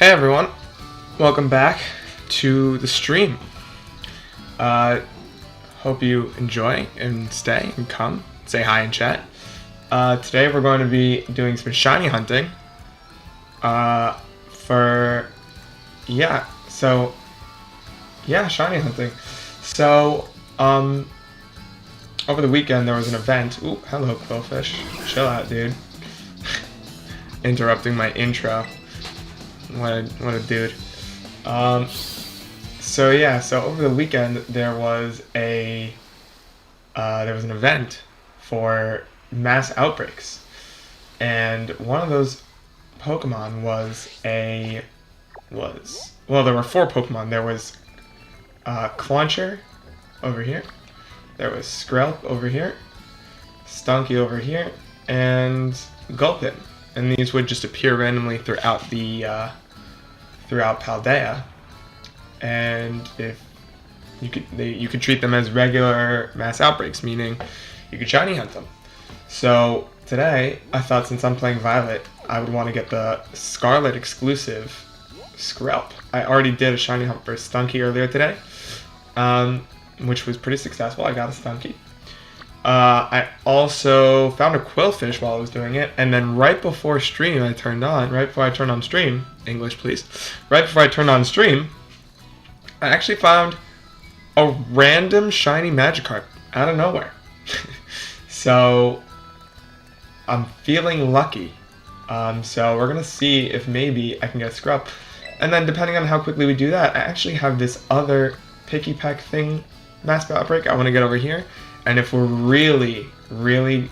Hey everyone, welcome back to the stream. Hope you enjoy and stay and come, say hi in chat. Today we're going to be doing some shiny hunting. Shiny hunting. So, over the weekend there was an event. Ooh, hello Quillfish. Chill out, dude. Interrupting my intro. What a dude. So over the weekend there was an event for mass outbreaks, and one of those Pokemon there were 4 Pokemon. There was Clauncher over here, there was Skrelp over here, Stunky over here, and Gulpin. And these would just appear randomly throughout Paldea, and if you could treat them as regular mass outbreaks, meaning you could shiny hunt them. So today I thought, since I'm playing Violet, I would want to get the Scarlet exclusive Skrelp. I already did a shiny hunt for Stunky earlier today, which was pretty successful. I got a Stunky. I also found a Quillfish while I was doing it, and then right before I turned on stream, English please, right before I turned on stream, I actually found a random shiny Magikarp out of nowhere. So, I'm feeling lucky. So we're gonna see if maybe I can get a Skrelp, and then depending on how quickly we do that, I actually have this other Picky Peck thing, Mass Outbreak, I want to get over here. And if we're really, really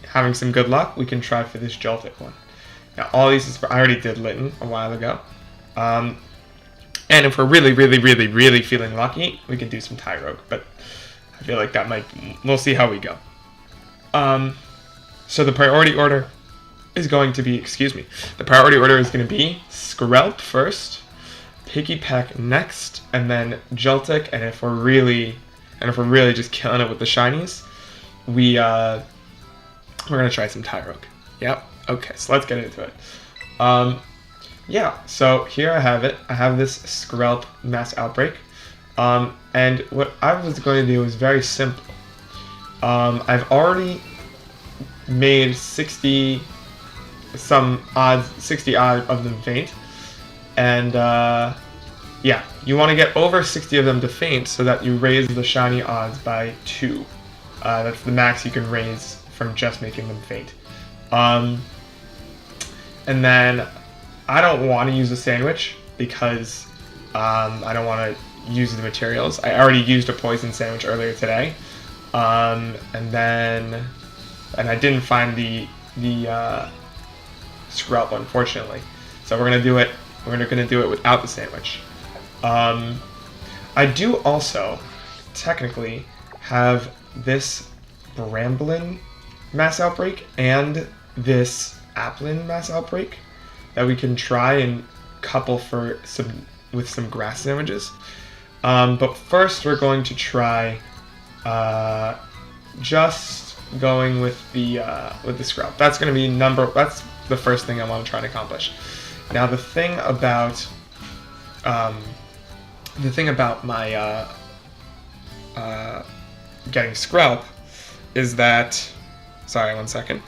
having some good luck, we can try for this Joltik one. Now, all these I already did Litten a while ago. And if we're really, really, really, really feeling lucky, we can do some Tyrogue. But I feel like we'll see how we go. So the priority order is going to be, Skrelp first, Picky Peck next, and then Joltik. And if we're really just killing it with the shinies, we're gonna try some Tyrogue. Yep. Okay, so let's get into it. So here I have it. I have this Skrelp Mass Outbreak. And what I was going to do is very simple. I've already made 60 odd of them faint. And you want to get over 60 of them to faint so that you raise the shiny odds by 2. That's the max you can raise from just making them faint. And then I don't want to use a sandwich because I don't want to use the materials. I already used a poison sandwich earlier today, and I didn't find the Skrelp, unfortunately. So we're gonna do it without the sandwich. I do also technically have this Bramblin Mass Outbreak and this Applin Mass Outbreak that we can try and couple with some grass sandwiches. But first we're going to try just going with the Skrelp. That's going to be that's the first thing I want to try to accomplish. Now the thing about my getting Skrelp is that, sorry, one second.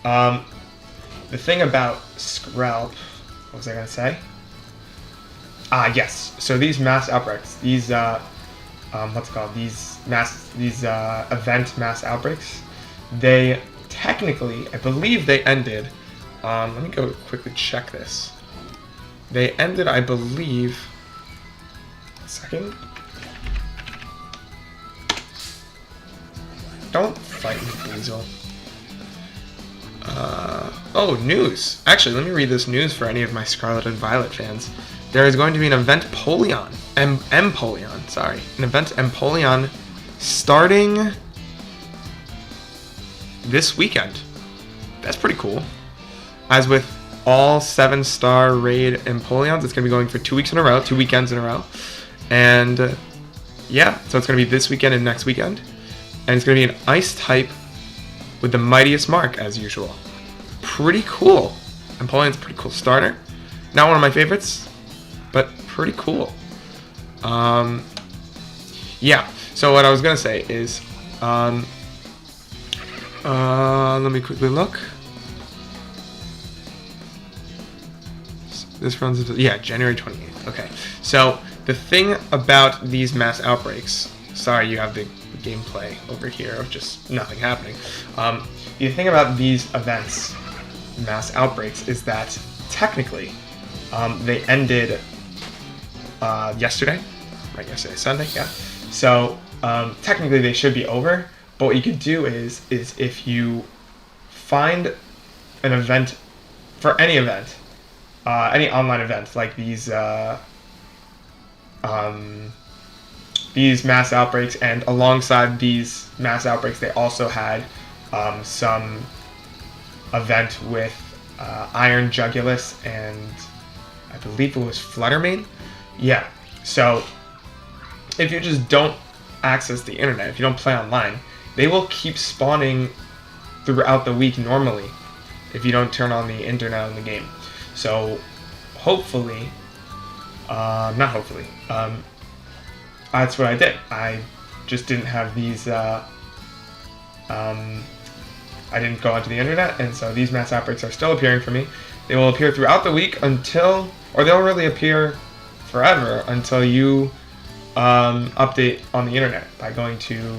The thing about Skrelp, what was I gonna say? Yes. So these mass outbreaks, these event mass outbreaks, they technically, I believe they ended. Let me go quickly check this. They ended, I believe. A second. Don't fight me, Weasel. News. Actually, let me read this news for any of my Scarlet and Violet fans. There is going to be an event Empoleon, an event Empoleon starting this weekend. That's pretty cool. As with all 7-star raid Empoleons, it's going to be going for 2 weekends in a row. And so it's going to be this weekend and next weekend. And it's going to be an ice type with the mightiest mark, as usual. pretty cool. Empoleon's a pretty cool starter. Not one of my favorites, but pretty cool. Yeah, so what I was going to say is, let me quickly look. This runs into, yeah, January 28th. Okay, so the thing about these mass outbreaks, sorry, you have the gameplay over here of just nothing happening. The thing about these events, mass outbreaks, is that technically they ended yesterday, right? Yesterday, Sunday, yeah. So technically they should be over, but what you could do is if you find an event, for any event, any online event like these mass outbreaks, and alongside these mass outbreaks they also had some event with Iron Jugulus and I believe it was Fluttermane. Yeah, so if you just don't access the internet, if you don't play online, they will keep spawning throughout the week normally if you don't turn on the internet in the game. So hopefully, not hopefully, that's what I did. I just didn't have these, I didn't go onto the internet, and so these mass outbreaks are still appearing for me. They will appear throughout the week until, or they'll really appear forever until you update on the internet by going to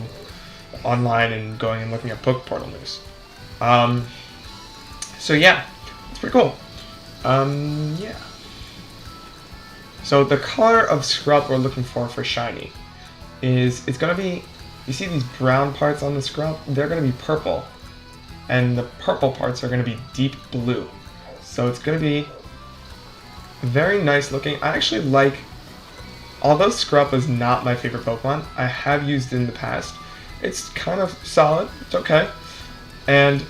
online and going and looking at book portal news. So yeah, it's pretty cool. Yeah. So the color of scrub we're looking for shiny is, it's gonna be, you see these brown parts on the scrub? They're gonna be purple, and the purple parts are gonna be deep blue. So it's gonna be very nice looking. I actually like, although Scrub is not my favorite Pokemon, I have used it in the past. It's kind of solid, it's okay. And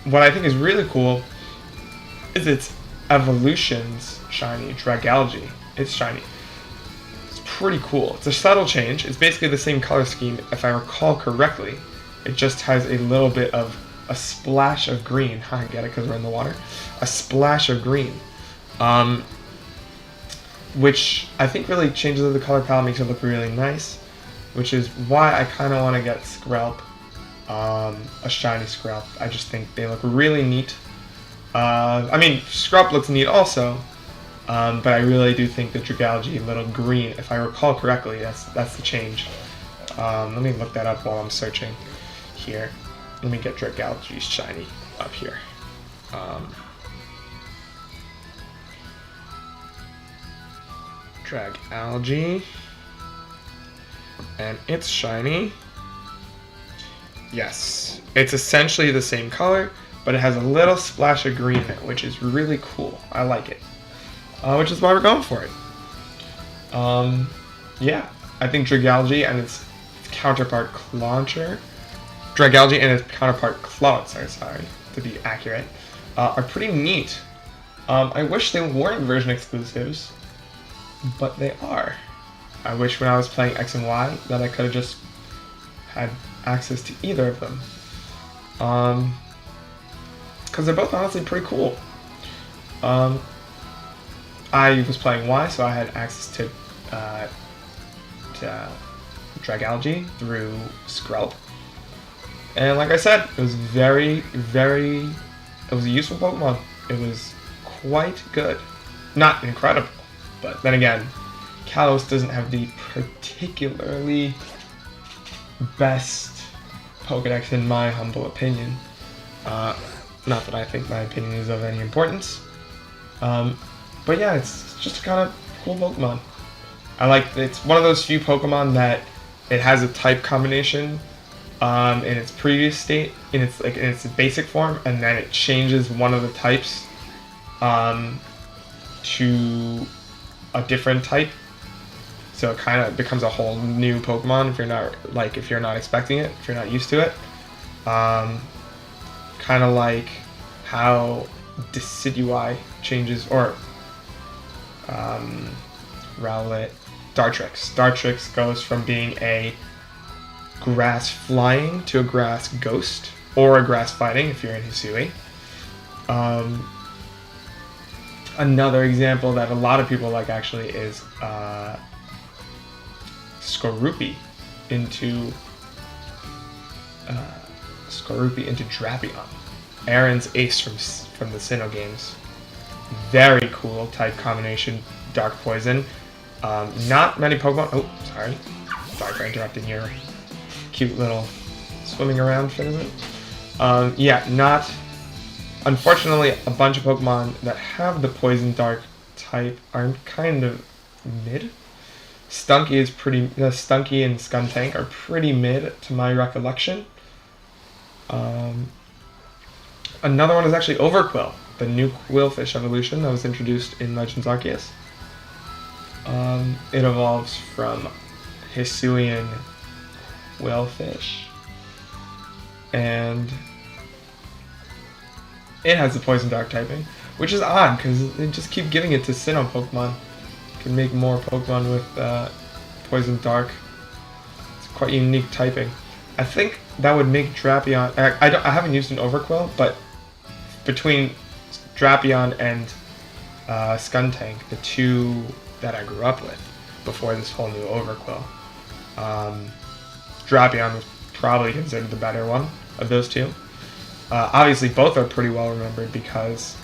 what I think is really cool is its evolution's shiny, Dragalge. It's shiny. It's pretty cool. It's a subtle change. It's basically the same color scheme, if I recall correctly. It just has a little bit of a splash of green. I get it because we're in the water. A splash of green. Which I think really changes the color palette, makes it look really nice, which is why I kind of want to get Skrelp, a shiny Skrelp. I just think they look really neat. I mean, Skrelp looks neat also, but I really do think the Dragalge little green, if I recall correctly, that's the change. Let me look that up while I'm searching here. Let me get Dragalge's shiny up here. Dragalge, and it's shiny. Yes, it's essentially the same color, but it has a little splash of green in it, which is really cool. I like it, which is why we're going for it. Yeah, I think Dragalge and its counterpart Clauncher, Dragalge and its counterpart Clauncher, sorry, to be accurate, are pretty neat. I wish they weren't version exclusives, but they are. I wish when I was playing X and Y that I could have just had access to either of them. Because they're both honestly pretty cool. I was playing Y, so I had access to Dragalge through Skrelp. And like I said, it was it was a useful Pokemon. It was quite good. Not incredible, but then again, Kalos doesn't have the particularly best Pokedex in my humble opinion. Not that I think my opinion is of any importance. But yeah, it's just a kind of cool Pokemon. I like, it's one of those few Pokemon that it has a type combination in its previous state, in its basic form, and then it changes one of the types to a different type. So it kind of becomes a whole new Pokemon if you're not expecting it, if you're not used to it. Kind of like how Decidueye changes, or Rowlet, Dartrix. Dartrix goes from being a grass flying to a grass ghost, or a grass fighting if you're in Hisui. Another example that a lot of people like actually is Skorupi into Drapion. Aaron's ace from the Sinnoh games. Very cool type combination, Dark Poison. Not many Pokemon. Oh, sorry for interrupting your cute little swimming around thing. Yeah, not. Unfortunately, a bunch of Pokemon that have the Poison Dark type are kind of mid. Stunky and Skuntank are pretty mid to my recollection. Another one is actually Overquill, the new Quillfish evolution that was introduced in Legends Arceus. It evolves from Hisuian Quillfish, and it has the Poison Dark typing, which is odd because they just keep giving it to Sinnoh Pokemon. You can make more Pokemon with Poison Dark. It's quite unique typing. I think that would make Drapion. I haven't used an Overquill, but between Drapion and Skuntank, the two that I grew up with before this whole new Overquill, Drapion was probably considered the better one of those two. Obviously, both are pretty well remembered because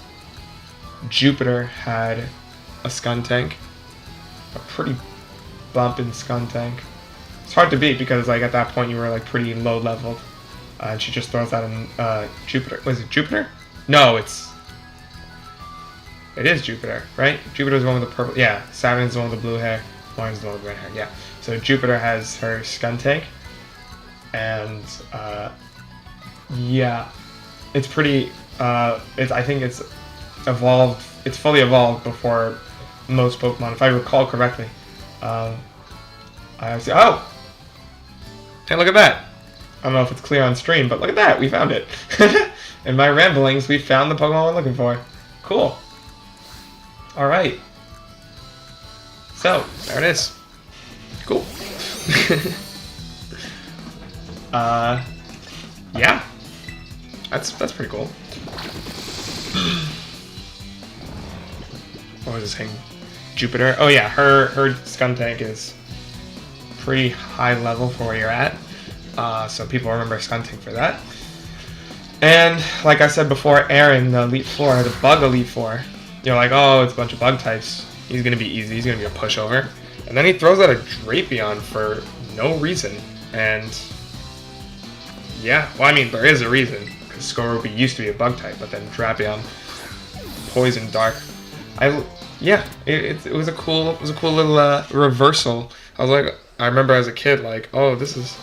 Jupiter had a Skuntank, a pretty bumping Skuntank. It's hard to beat because like at that point you were like pretty low leveled, and she just throws out in Jupiter. Was it Jupiter? No, it is Jupiter, right? Jupiter's the one with the purple. Yeah, Saturn's the one with the blue hair. Mars's the one with the red hair. Yeah. So Jupiter has her Skuntank, and yeah, it's pretty. I think it's evolved. It's fully evolved before most Pokemon, if I recall correctly. I obviously. Oh, hey, look at that! I don't know if it's clear on stream, but look at that, we found it. In my ramblings, we found the Pokemon we're looking for. Cool. Alright. So, there it is. Cool. Yeah. That's pretty cool. What was this thing? Jupiter? Oh yeah, her Skuntank is pretty high level for where you're at. So people remember Skuntank for that. And like I said before, Aaron, the Elite Four, the Bug Elite Four, you're like, oh, it's a bunch of bug types. He's going to be easy. He's going to be a pushover. And then he throws out a Drapion for no reason. And yeah, well, I mean, there is a reason. Because Skorupi used to be a bug type, but then Drapion, Poison Dark. Yeah, it was a cool little reversal. I was like, I remember as a kid, like, oh, this is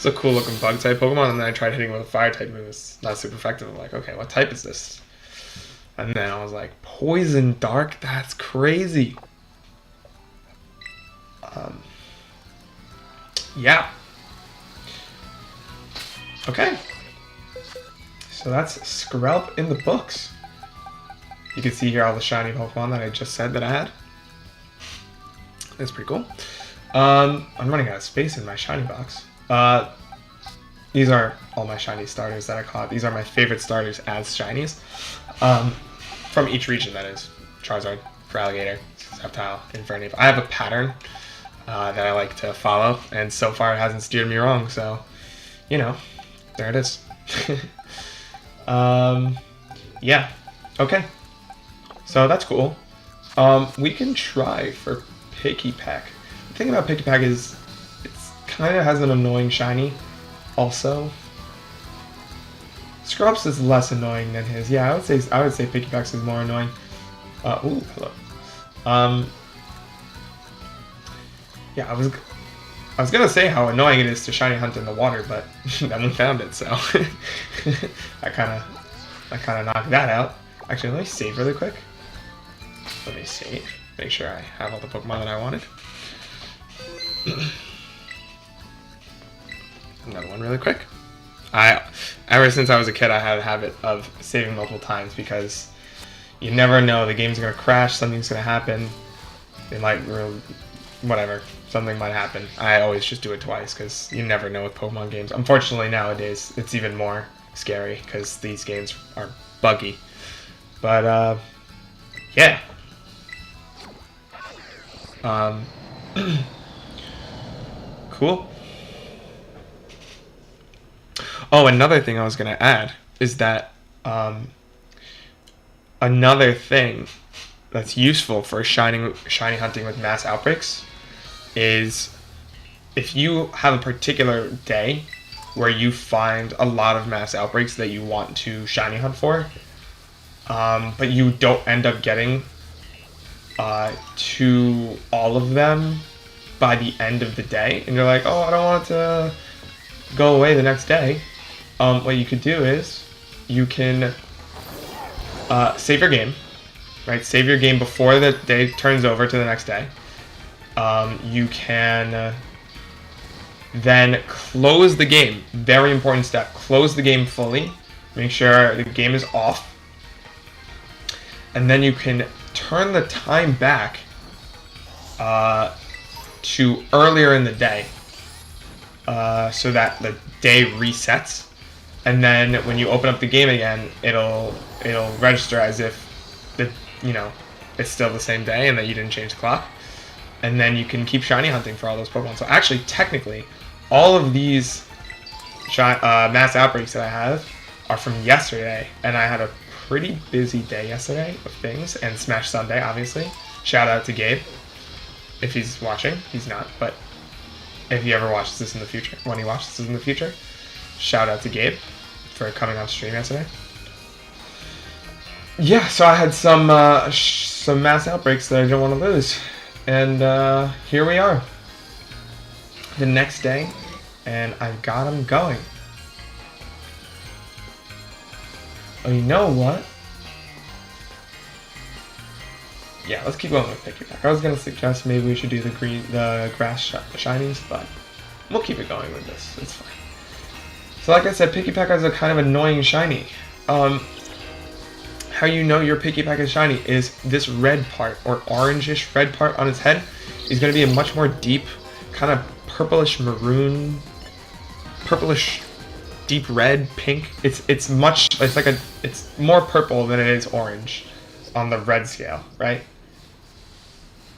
a cool looking bug type Pokemon, and then I tried hitting it with a fire type, and it was not super effective. I'm like, okay, what type is this? And then I was like, Poison Dark? That's crazy. Yeah. Okay. So that's Skrelp in the books. You can see here all the shiny Pokemon that I just said that I had. That's pretty cool. I'm running out of space in my shiny box. These are all my shiny starters that I caught. These are my favorite starters as shinies. From each region, that is. Charizard, Feraligatr, Sceptile, Infernape. I have a pattern that I like to follow, and so far it hasn't steered me wrong, so, you know, there it is. Yeah, okay. So that's cool. We can try for Pikipek. The thing about Pikipek is it's kind of has an annoying shiny. Also, Scrubs is less annoying than his. Yeah, I would say Pikipek is more annoying. Ooh, hello. Yeah, I was gonna say how annoying it is to shiny hunt in the water, but then we found it, so I kind of knocked that out. Actually, let me save really quick. Let me save. Make sure I have all the Pokemon that I wanted. Another one really quick. Ever since I was a kid, I had a habit of saving multiple times because you never know. The game's gonna crash. Something's gonna happen. It might whatever. Something might happen. I always just do it twice because you never know with Pokemon games. Unfortunately, nowadays it's even more scary because these games are buggy. But yeah. Um, cool. Oh, another thing I was gonna add is that another thing that's useful for shiny hunting with mass outbreaks is if you have a particular day where you find a lot of mass outbreaks that you want to shiny hunt for, but you don't end up getting to all of them by the end of the day, and you're like, oh, I don't want it to go away the next day. What you could do is you can save your game, right? Save your game before the day turns over to the next day. You can then close the game. Very important step. Close the game fully. Make sure the game is off. And then you can turn the time back to earlier in the day so that the day resets. And then when you open up the game again, it'll register as if it's still the same day and that you didn't change the clock. And then you can keep shiny hunting for all those Pokemon. So actually, technically, all of these mass outbreaks that I have are from yesterday, and I had a pretty busy day yesterday of things, and Smash Sunday, obviously. Shout out to Gabe, if he's watching. He's not, but if he ever watches this in the future, when he watches this in the future, shout out to Gabe for coming on stream yesterday. Yeah, so I had some mass outbreaks that I didn't want to lose, and here we are, the next day, and I've got them going. Oh, you know what? Yeah, let's keep going with Piggyback. I was gonna suggest maybe we should do the grass shinies, but we'll keep it going with this. It's fine. So like I said, Piggyback is a kind of annoying shiny. How you know your Piggyback is shiny is this red part, or orangish red part on its head, is going to be a much more deep, kind of purplish maroon, purplish deep red, pink. It's more purple than it is orange on the red scale, right?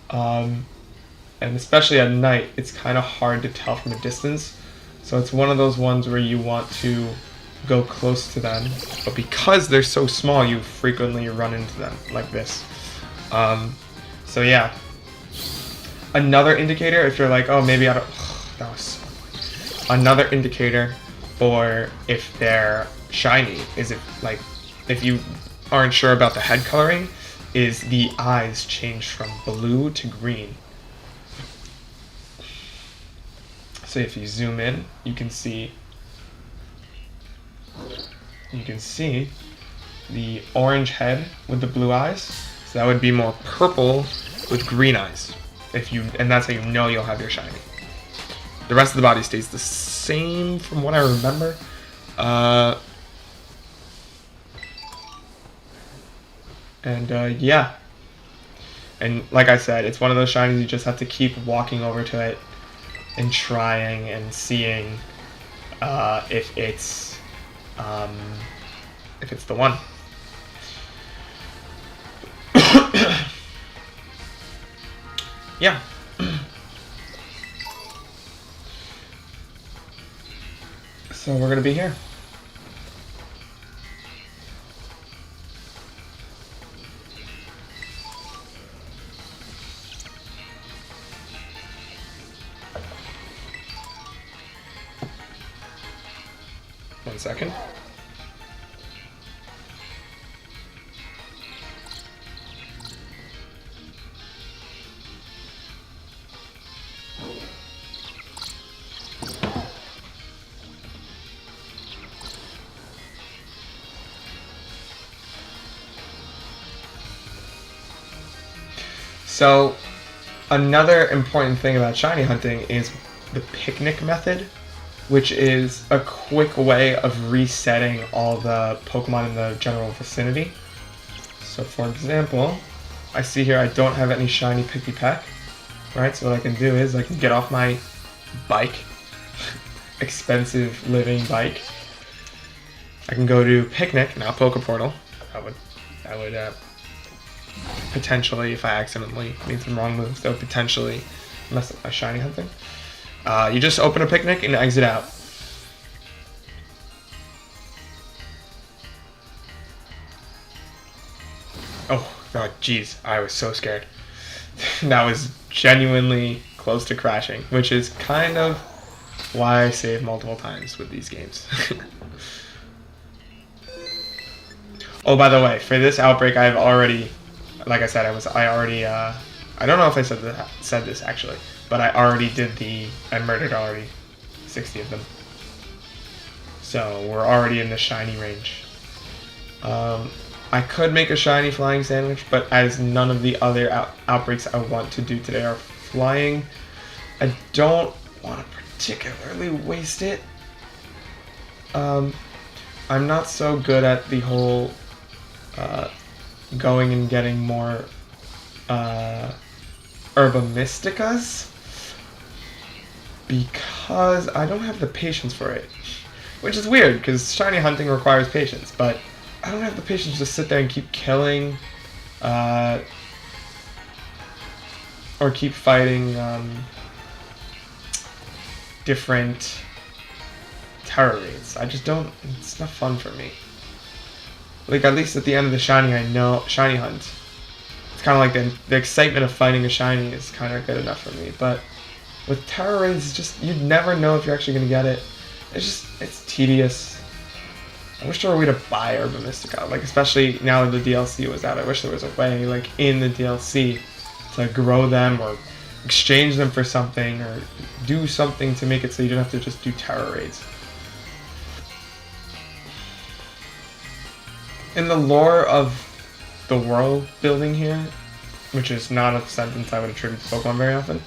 And especially at night, it's kind of hard to tell from a distance. So it's one of those ones where you want to go close to them, but because they're so small, you frequently run into them like this. So yeah. Another indicator, if you're like, oh, maybe I don't... that was so annoying. Another indicator for if they're shiny is if you aren't sure about the head coloring, is the eyes change from blue to green. So if you zoom in, you can see the orange head with the blue eyes. So that would be more purple with green eyes. And that's how you know you'll have your shiny. The rest of the body stays the same from what I remember. Yeah. And like I said, it's one of those shinies you just have to keep walking over to it and trying and seeing if it's the one. Yeah. So we're gonna be here. One second. So, another important thing about shiny hunting is the picnic method, which is a quick way of resetting all the Pokemon in the general vicinity. So for example, I see here I don't have any shiny Pikipek, right? So what I can do is I can get off my bike, expensive living bike. I can go to Picnic, not Pokeportal. That would that would potentially, if I accidentally made some wrong moves, that would potentially mess up my shiny hunting. You just open a picnic and exit out. Oh, jeez, I was so scared. That was genuinely close to crashing, which is kind of why I save multiple times with these games. Oh, by the way, for this outbreak, I've already, like I said, I don't know if I said this actually, but I already I murdered already 60 of them. So we're already in the shiny range. I could make a shiny flying sandwich, but as none of the other outbreaks I want to do today are flying, I don't want to particularly waste it. I'm not so good at the whole going and getting more Herba Mysticas because I don't have the patience for it, which is weird because shiny hunting requires patience, but I don't have the patience to sit there and keep killing or keep fighting different terror raids. I just don't, it's not fun for me. Like, at least at the end of the shiny hunt, it's kind of like the excitement of fighting a shiny is kind of good enough for me. But with terror raids, it's just, you'd never know if you're actually going to get it. It's tedious. I wish there were a way to buy Herba Mystica, like, especially now that the DLC was out. I wish there was a way, like, in the DLC to grow them or exchange them for something or do something to make it so you don't have to just do terror raids. In the lore of the world building here, which is not a sentence I would attribute to Pokemon very often.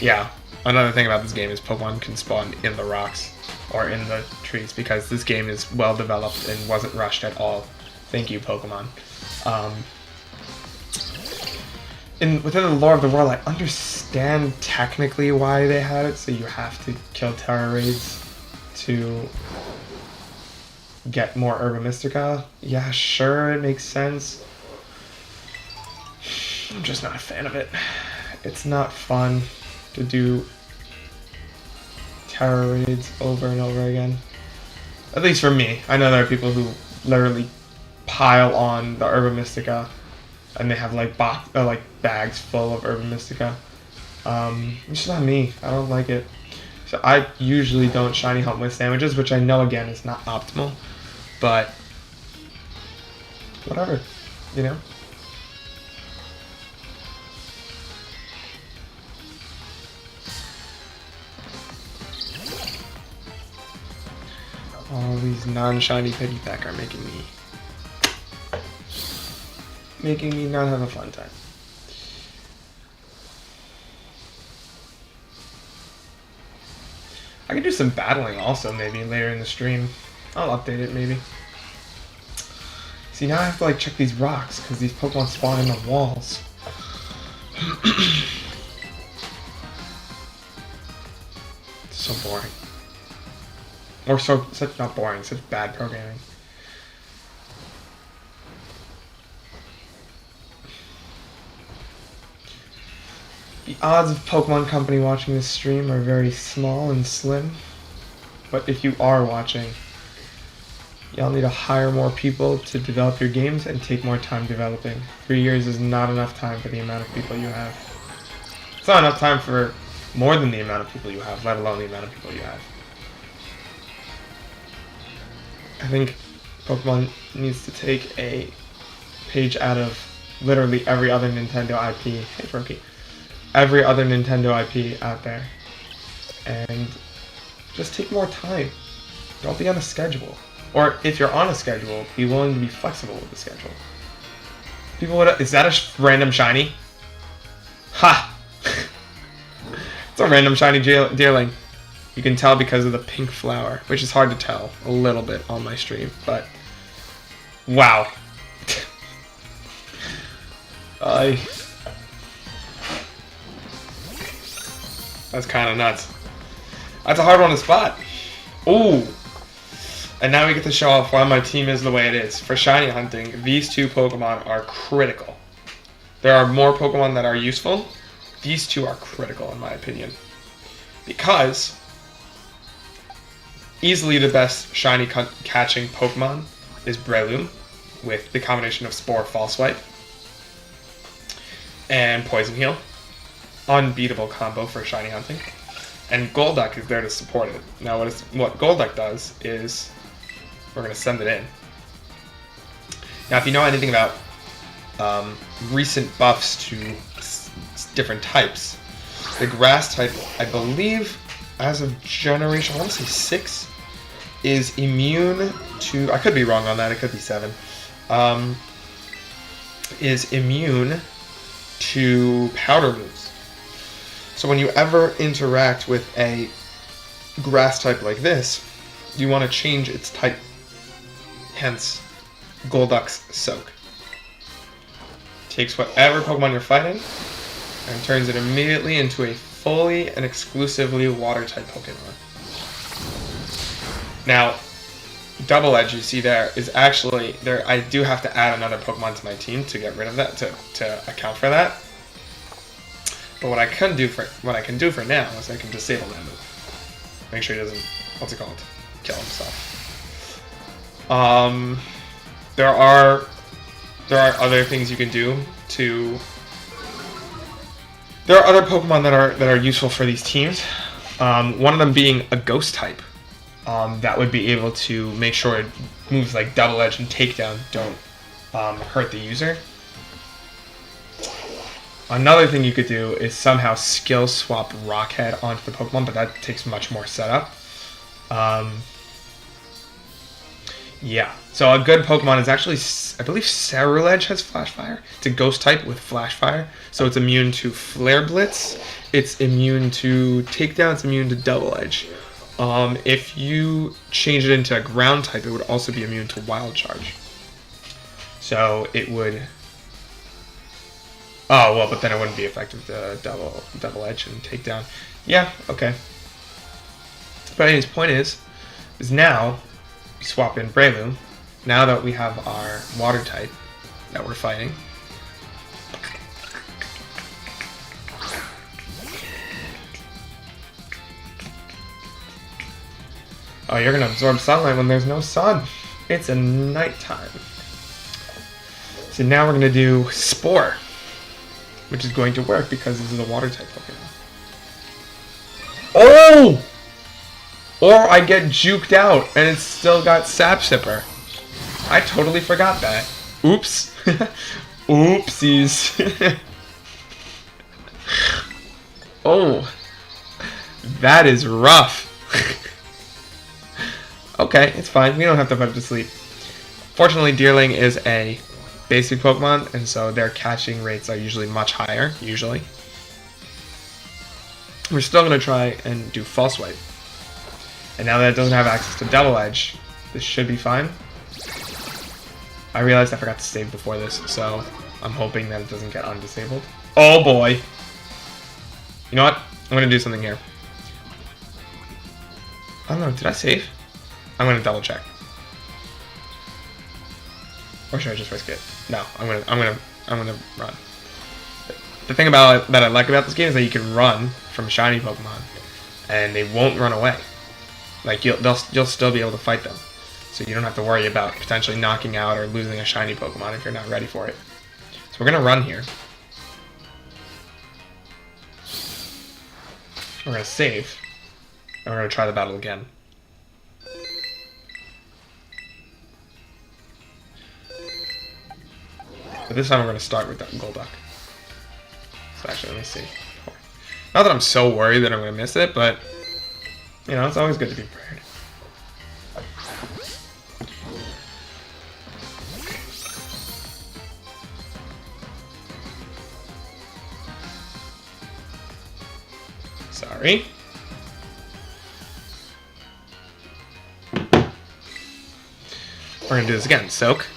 Yeah, another thing about this game is Pokemon can spawn in the rocks or in the trees because this game is well developed and wasn't rushed at all. Thank you, Pokemon. Within the lore of the world, I understand technically why they had it, so you have to kill terror raids to get more Herba Mystica. Yeah, sure, it makes sense. I'm just not a fan of it. It's not fun to do terror raids over and over again. At least for me. I know there are people who literally pile on the Herba Mystica and they have like bags full of Herba Mystica. It's just not me. I don't like it. So I usually don't shiny hunt with sandwiches, which I know again is not optimal, but whatever, you know? All these non-shiny Piggyback are making me not have a fun time. I could do some battling also maybe later in the stream. I'll update it maybe. See, now I have to like check these rocks because these Pokemon spawn in the walls. So boring. Or such not boring, such bad programming. The odds of Pokemon Company watching this stream are very small and slim. But if you are watching, y'all need to hire more people to develop your games and take more time developing. 3 years is not enough time for the amount of people you have. It's not enough time for more than the amount of people you have, let alone the amount of people you have. I think Pokemon needs to take a page out of literally every other Nintendo IP. Hey, Brokey. Every other Nintendo IP out there. And just take more time. Don't be on a schedule. Or if you're on a schedule, be willing to be flexible with the schedule. People would. Is that a random shiny? Ha! It's a random shiny deerling. You can tell because of the pink flower, which is hard to tell a little bit on my stream, but wow. That's kind of nuts. That's a hard one to spot. Ooh. And now we get to show off why my team is the way it is. For shiny hunting, these two Pokemon are critical. There are more Pokemon that are useful. These two are critical in my opinion. Because easily the best shiny catching Pokemon is Breloom with the combination of Spore, False Swipe, and Poison Heal. Unbeatable combo for shiny hunting. And Golduck is there to support it. Now what Golduck does is we're going to send it in. Now if you know anything about recent buffs to different types, the grass type, I believe, as of generation, I want to say 6, is immune to, I could be wrong on that, it could be 7, is immune to powder moves. So when you ever interact with a grass type like this, you want to change its type, hence Golduck's Soak. Takes whatever Pokemon you're fighting and turns it immediately into a fully and exclusively water-type Pokemon. Now, Double Edge you see there is actually, I do have to add another Pokemon to my team to get rid of that, to account for that. But what I can do for now is I can disable that move. Make sure he doesn't, what's it called? Kill himself. There are other things you can do to. There are other Pokemon that are useful for these teams. One of them being a Ghost type. That would be able to make sure moves like Double Edge and Takedown don't hurt the user. Another thing you could do is somehow skill swap Rockhead onto the Pokemon, but that takes much more setup. Yeah, so a good Pokemon is actually, I believe Ceruledge has Flash Fire. It's a Ghost type with Flash Fire, so it's immune to Flare Blitz, it's immune to Takedown, it's immune to Double Edge. If you change it into a Ground type, it would also be immune to Wild Charge. So it would... Oh, well, but then it wouldn't be effective to Double Edge and Takedown. Yeah, okay. But anyways, point is now we swap in Breloom. Now that we have our water type that we're fighting. Oh, you're gonna absorb sunlight when there's no sun. It's a nighttime. So now we're gonna do Spore, which is going to work because this is a water type Pokemon. Oh! Or I get juked out and it's still got Sap Sipper. I totally forgot that. Oops. Oopsies. Oh. That is rough. Okay, it's fine. We don't have to put it to sleep. Fortunately, Deerling is a basic Pokemon, and so their catching rates are usually much higher, usually. We're still going to try and do False Swipe. And now that it doesn't have access to Double Edge, this should be fine. I realized I forgot to save before this, so I'm hoping that it doesn't get undisabled. Oh boy! You know what? I'm going to do something here. I don't know, did I save? I'm going to double check. Or should I just risk it? No, I'm gonna run. The thing about that I like about this game is that you can run from shiny Pokemon, and they won't run away. Like you'll still be able to fight them, so you don't have to worry about potentially knocking out or losing a shiny Pokemon if you're not ready for it. So we're gonna run here. We're gonna save, and we're gonna try the battle again. But this time we're going to start with that Golduck. So actually, let me see. Not that I'm so worried that I'm going to miss it, but, you know, it's always good to be prepared. Sorry. We're going to do this again. Soak.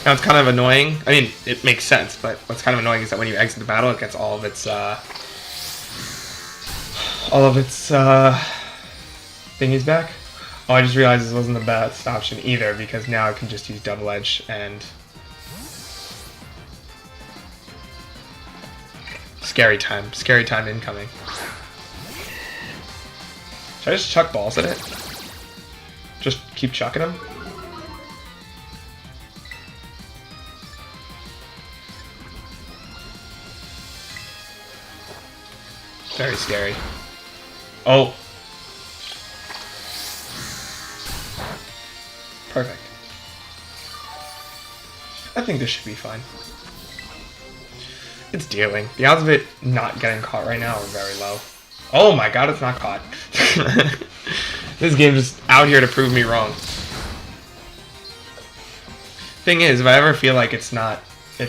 Now it's kind of annoying. I mean, it makes sense, but what's kind of annoying is that when you exit the battle, it gets all of its thingies back. Oh, I just realized this wasn't the best option either because now I can just use Double Edge and... Scary time incoming. Should I just chuck balls at it? Just keep chucking them? Very scary. Oh! Perfect. I think this should be fine. It's dealing. The odds of it not getting caught right now are very low. Oh my god, it's not caught. This game's just out here to prove me wrong. Thing is, if I ever feel like it's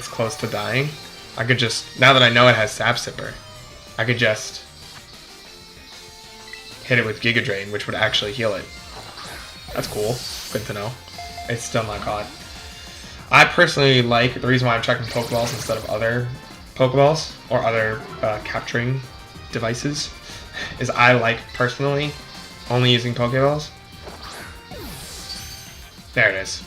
close to dying, I could just, now that I know it has Sap Sipper, I could just hit it with Giga Drain, which would actually heal it. That's cool. Good to know. It's still not caught. I personally like, the reason why I'm checking Pokeballs instead of other Pokeballs or other capturing devices is I like, personally, only using Pokeballs. There it is.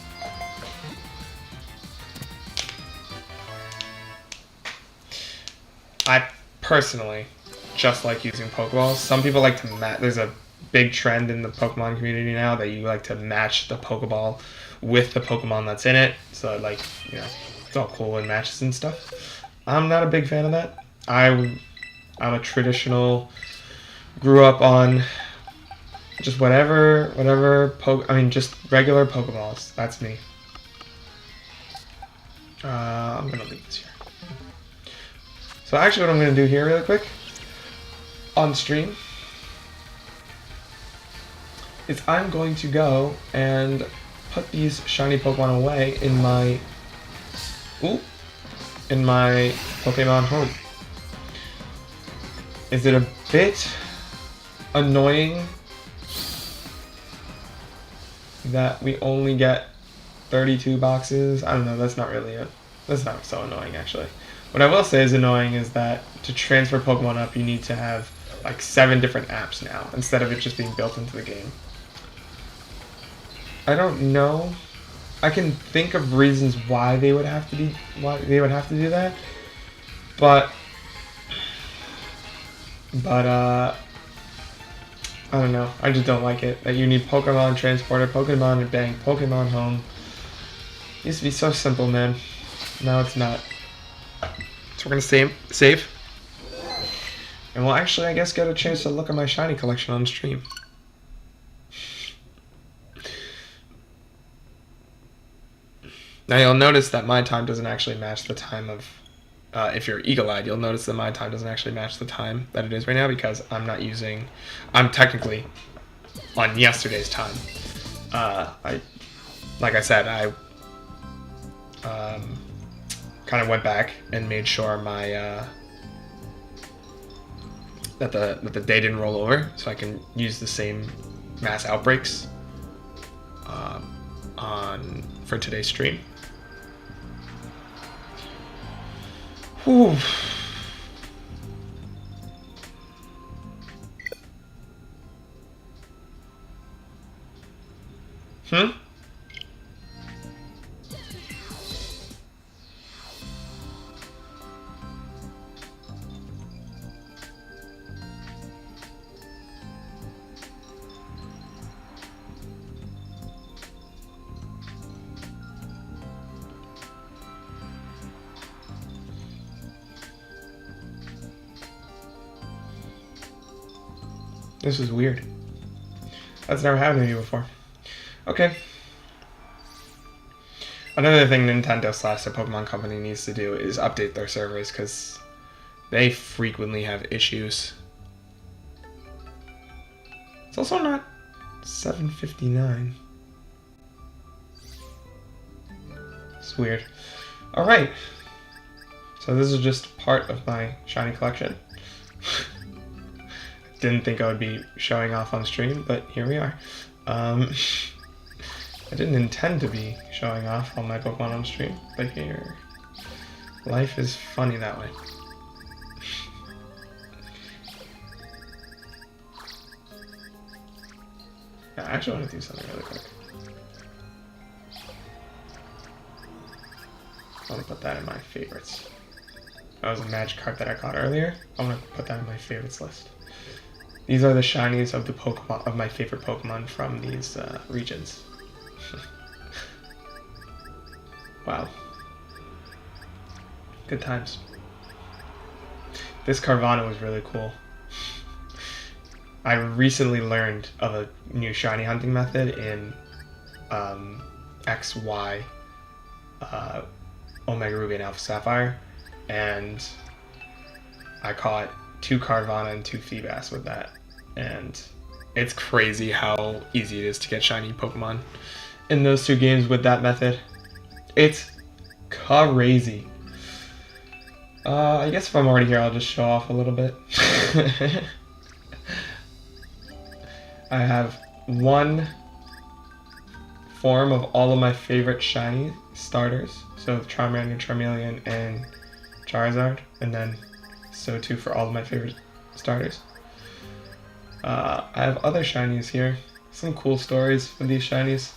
I personally just like using Pokeballs. Some people like to match. There's a big trend in the Pokemon community now that you like to match the Pokeball with the Pokemon that's in it. So, like, you know, it's all cool in matches and stuff. I'm not a big fan of that. I'm a traditional, grew up on just just regular Pokeballs. That's me. I'm gonna leave this here. So actually what I'm gonna do here really quick, on stream, is I'm going to go and put these shiny Pokemon away in my Pokemon home. Is it a bit annoying that we only get 32 boxes? I don't know, that's not so annoying actually. What I will say is annoying is that to transfer Pokemon up you need to have like 7 different apps now instead of it just being built into the game. I don't know. I can think of reasons why they would have to do that, but I don't know. I just don't like it that you need Pokemon Transporter, Pokemon Bank, Pokemon Home. It used to be so simple, man. Now it's not. So we're gonna save, and we'll actually, I guess, get a chance to look at my shiny collection on stream. Now you'll notice that my time doesn't actually match the time of, if you're eagle-eyed, you'll notice that my time doesn't actually match the time that it is right now because I'm technically on yesterday's time. Like I said, I kind of went back and made sure my, that the day didn't roll over so I can use the same mass outbreaks for today's stream. Whew. This is weird. That's never happened to me before. Okay. Another thing Nintendo / the Pokemon Company needs to do is update their servers because they frequently have issues. It's also not 7:59. It's weird. Alright. So this is just part of my shiny collection. Didn't think I would be showing off on stream, but here we are. I didn't intend to be showing off all my Pokemon on stream, but here, life is funny that way. I actually want to do something really quick. I want to put that in my favorites. That was a magic card that I got earlier. I want to put that in my favorites list. These are the shinies of the Pokemon of my favorite Pokemon from these regions. Wow. Good times. This Carvana was really cool. I recently learned of a new shiny hunting method in XY Omega Ruby and Alpha Sapphire, and I caught 2 Carvana and 2 Feebas with that, and it's crazy how easy it is to get shiny Pokemon in those 2 games with that method. It's crazy. I guess if I'm already here, I'll just show off a little bit. I have 1 form of all of my favorite shiny starters. So Charmander, Charmeleon, and Charizard. And then so too for all of my favorite starters. I have other shinies here. Some cool stories with these shinies.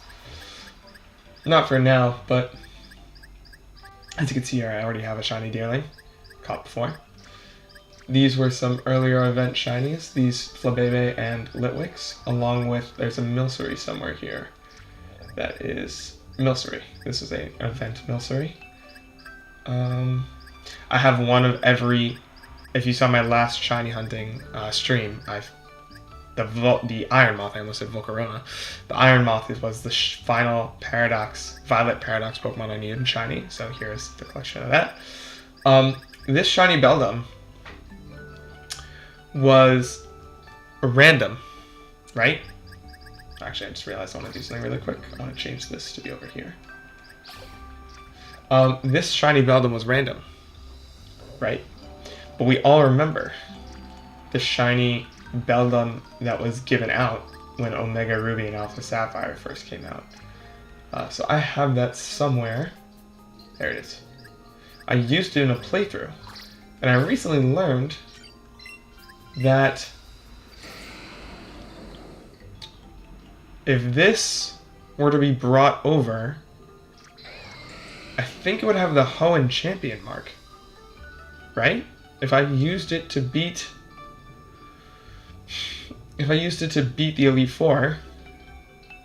Not for now, but as you can see here, I already have a shiny Deerling. Caught before. These were some earlier event shinies, these Flabebe and Litwicks, along with, there's a Milcery somewhere here. That is Milcery. This is an event Milcery. I have one of every, if you saw my last shiny hunting stream, the Iron Moth, I almost said Volcarona. The Iron Moth was the final Paradox, Violet Paradox Pokemon I needed in shiny, so here's the collection of that. This shiny Beldum was random, right? Actually, I just realized I want to do something really quick. I want to change this to be over here. This shiny Beldum was random, right? But we all remember the shiny Beldum that was given out when Omega Ruby and Alpha Sapphire first came out. So I have that somewhere. There it is. I used it in a playthrough, and I recently learned that if this were to be brought over, I think it would have the Hoenn Champion mark, right? If I used it to beat the Elite Four,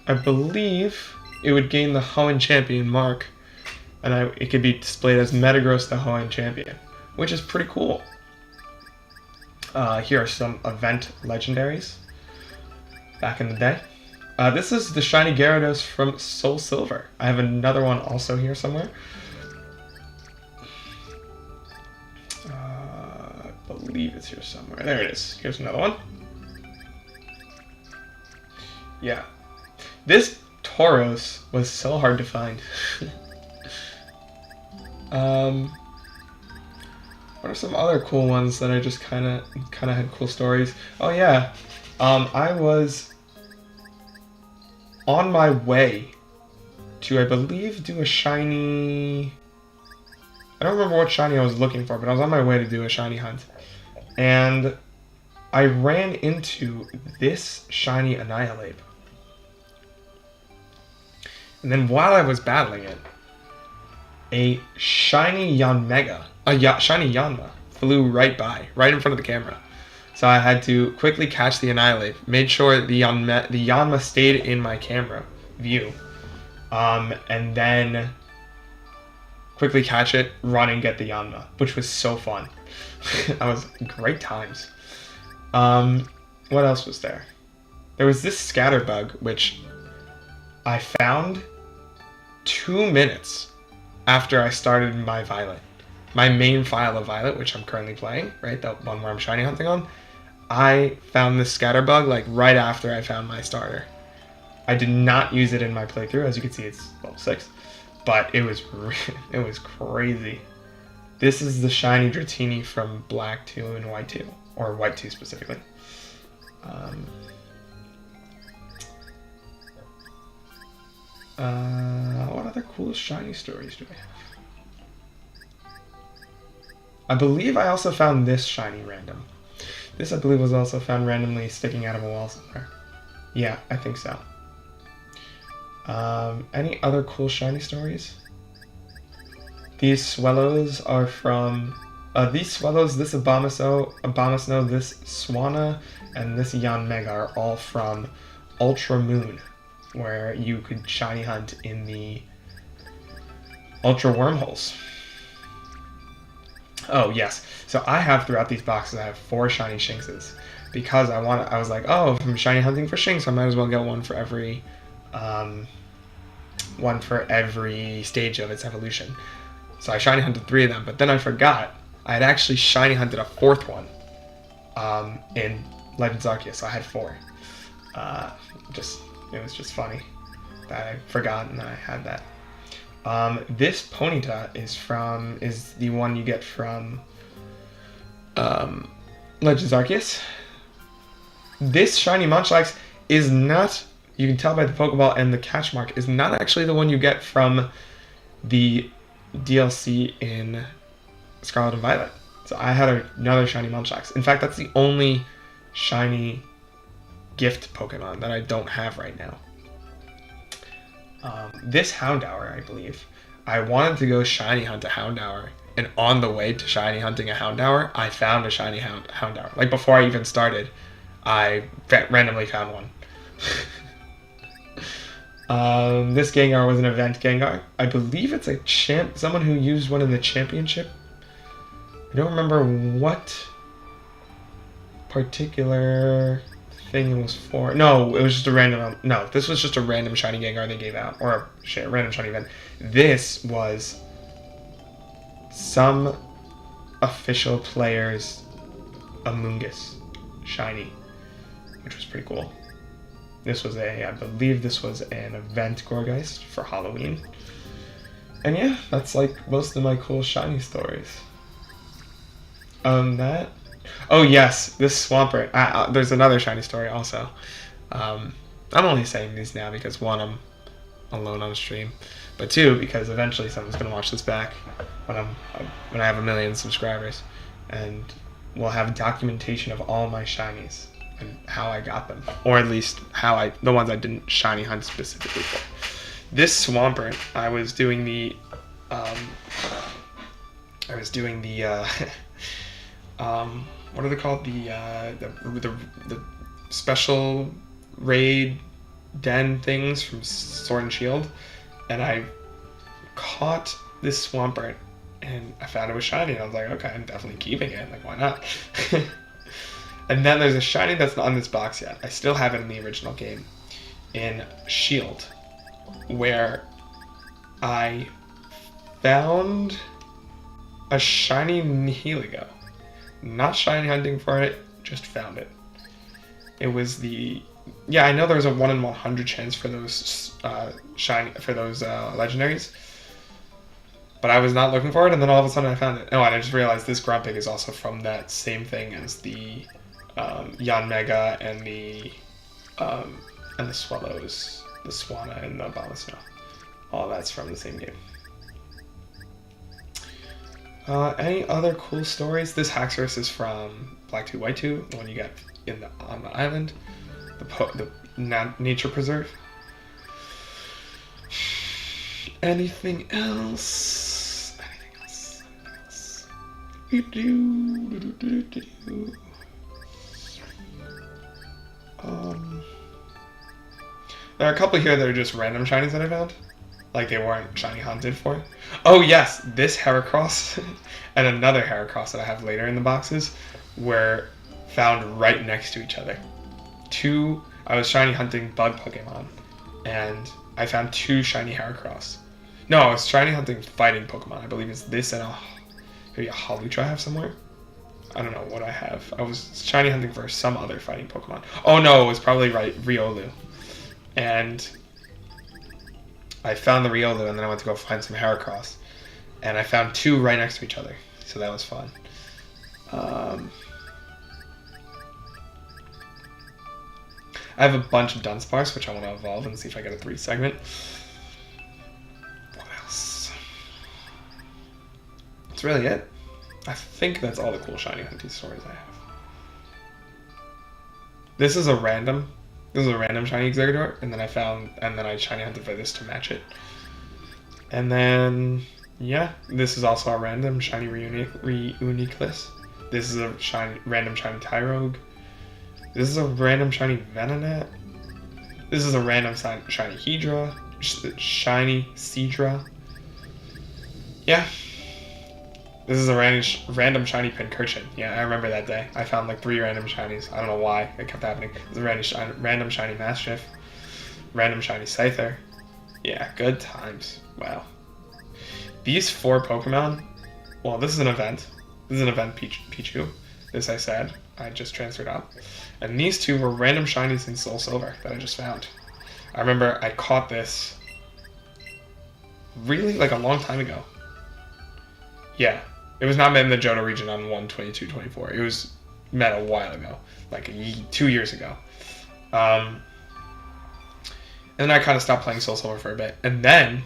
I believe it would gain the Hoenn Champion mark, and it could be displayed as Metagross the Hoenn Champion, which is pretty cool. Here are some event legendaries back in the day. This is the shiny Gyarados from Soul Silver. I have another one also here somewhere. I believe it's here somewhere. There it is. Here's another one. Yeah. This Tauros was so hard to find. What are some other cool ones that I just kind of had cool stories? Oh yeah, I was on my way to, I believe, do a shiny. I don't remember what shiny I was looking for, but I was on my way to do a shiny hunt, and I ran into this shiny Annihilate. And then while I was battling it, a shiny shiny Yanma flew right by, right in front of the camera. So I had to quickly catch the Annihilate, made sure the Yanma stayed in my camera view, and then quickly catch it, run and get the Yanma, which was so fun. That was great times. What else was there? There was this Scatterbug, which I found 2 minutes after I started my Violet. My main file of Violet, which I'm currently playing, right? The one where I'm shiny hunting on. I found this Scatterbug like right after I found my starter. I did not use it in my playthrough. As you can see, it's level 6. But it was crazy. This is the shiny Dratini from Black 2 and White 2. Or White 2 specifically. What other cool shiny stories do I have? I believe I also found this shiny random. This, I believe, was also found randomly sticking out of a wall somewhere. Yeah, I think so. Any other cool shiny stories? These Swellows are from... these Swellows, this Abomasnow, this Swanna, and this Yanmega are all from Ultra Moon, where you could shiny hunt in the Ultra Wormholes. Oh, yes. So I have, throughout these boxes, I have 4 shiny Shinxes. Because I was like, oh, if I'm shiny hunting for Shinx, I might as well get one for every stage of its evolution. So I shiny hunted 3 of them, but then I forgot I had actually shiny hunted a 4th one in Legends Arceus, so I had 4. It was just funny that I forgot and I had that. This Ponyta is the one you get from Legends Arceus. This shiny Munchlax is not, you can tell by the Pokeball and the catch mark, is not actually the one you get from the DLC in Scarlet and Violet. So I had another shiny Munchlax. In fact, that's the only shiny gift Pokemon that I don't have right now. This Houndour, I believe. I wanted to go shiny hunt a Houndour, and on the way to shiny hunting a Houndour, I found a shiny Houndour. Like, before I even started, I randomly found one. This Gengar was an event Gengar. I believe it's a someone who used one in the championship. I don't remember what particular thing it was for. No, it was just a random. No, this was just a random shiny Gengar they gave out, or a random shiny event. This was some official player's Amoonguss shiny, which was pretty cool. This was I believe this was an event Gorgeist for Halloween. And yeah, that's like most of my cool shiny stories. Oh yes, this Swampert. There's another shiny story also. I'm only saying these now because 1, I'm alone on stream, but 2, because eventually someone's gonna watch this back when I have 1 million subscribers, and we'll have documentation of all my shinies and how I got them, or at least the ones I didn't shiny hunt specifically for. This Swampert, I was doing the what are they called? The special raid den things from Sword and Shield, and I caught this Swampert, and I found it was shiny, and I was like, okay, I'm definitely keeping it. Like, why not? And then there's a shiny that's not on this box yet. I still have it in the original game, in Shield, where I found a shiny Nihilego. Not shiny hunting for it, just found it. It was I know there was a 1 in 100 chance for those legendaries, but I was not looking for it, and then all of a sudden I found it. Oh, and I just realized this Grumpig is also from that same thing as the Yanmega and the Swellows, the Swanna and the Abomasnow. All that's from the same game. Any other cool stories? This Haxorus is from Black 2 White 2, the one you get on the island, the nature preserve. Anything else? There are a couple here that are just random shinies that I found. Like, they weren't shiny hunted for. Oh yes, this Heracross and another Heracross that I have later in the boxes were found right next to each other. I was shiny hunting bug Pokemon, and I found 2 shiny Heracross. No, I was shiny hunting fighting Pokemon. I believe it's this and maybe a Hawlucha I have somewhere. I don't know what I have. I was shiny hunting for some other fighting Pokemon. Oh no, it was probably Riolu. And I found the Riolu, and then I went to go find some Heracross, and I found 2 right next to each other, so that was fun. I have a bunch of Dunsparce, which I want to evolve and see if I get a 3 segment. What else? That's really it. I think that's all the cool shiny hunting stories I have. This is a random. This is a random shiny Exeggutor, and then I shiny hunted for this to match it. And then, yeah, this is also a random shiny Reuniculus. This is a random shiny Tyrogue. This is a random shiny Venonat. This is a random shiny Hedra, shiny Seadra. Yeah. This is a random shiny Pincurchin. Yeah, I remember that day. I found like 3 random shinies. I don't know why it kept happening. This is a random shiny Mastiff. Random shiny Scyther. Yeah, good times. Wow. These 4 Pokemon, well, this is an event. This is an event Pichu. This I said. I just transferred out. And these 2 were random shinies in Soul Silver that I just found. I remember I caught this really like a long time ago. Yeah. It was not met in the Johto region on 1/22/24. It was met a while ago, like 2 years ago. And then I kind of stopped playing Soul Silver for a bit. And then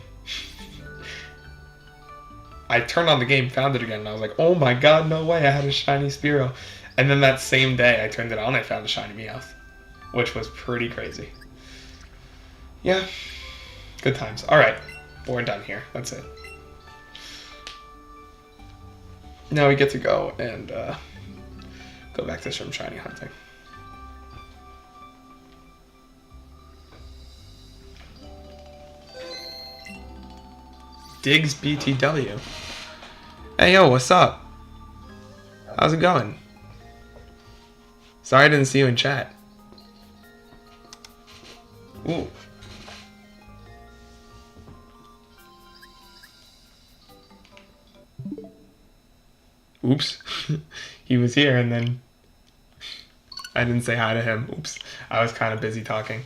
I turned on the game, found it again, and I was like, oh my god, no way, I had a shiny Spearow. And then that same day I turned it on, I found a shiny Meowth, which was pretty crazy. Yeah, good times. Alright, we're done here. That's it. Now we get to go and go back to some shiny hunting. Diggs BTW. Hey yo, what's up? How's it going? Sorry I didn't see you in chat. Ooh. Oops. He was here and then I didn't say hi to him. Oops. I was kind of busy talking.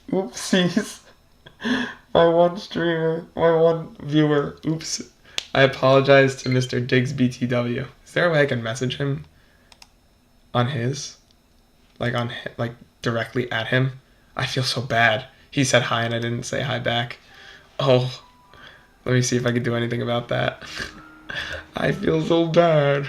Oopsies. My one streamer, my one viewer. Oops. I apologize to Mr. Diggs BTW. Is there a way I can message him on his? Like directly at him? I feel so bad. He said hi and I didn't say hi back. Oh, let me see if I can do anything about that. I feel so bad.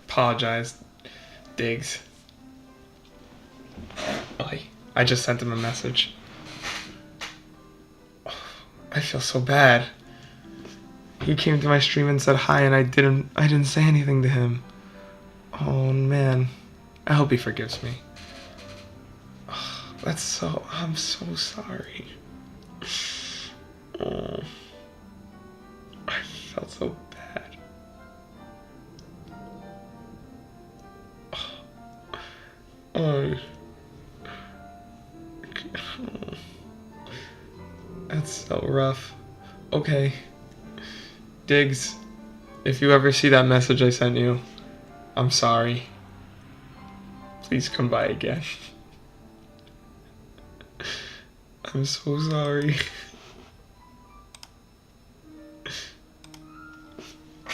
Apologize, Diggs. I just sent him a message. I feel so bad. He came to my stream and said hi and I didn't say anything to him. Oh man. I hope he forgives me. I'm so sorry. Oh, I felt so bad. Oh, that's so rough. Okay, Diggs, if you ever see that message I sent you, I'm sorry. Please come by again. I'm so sorry.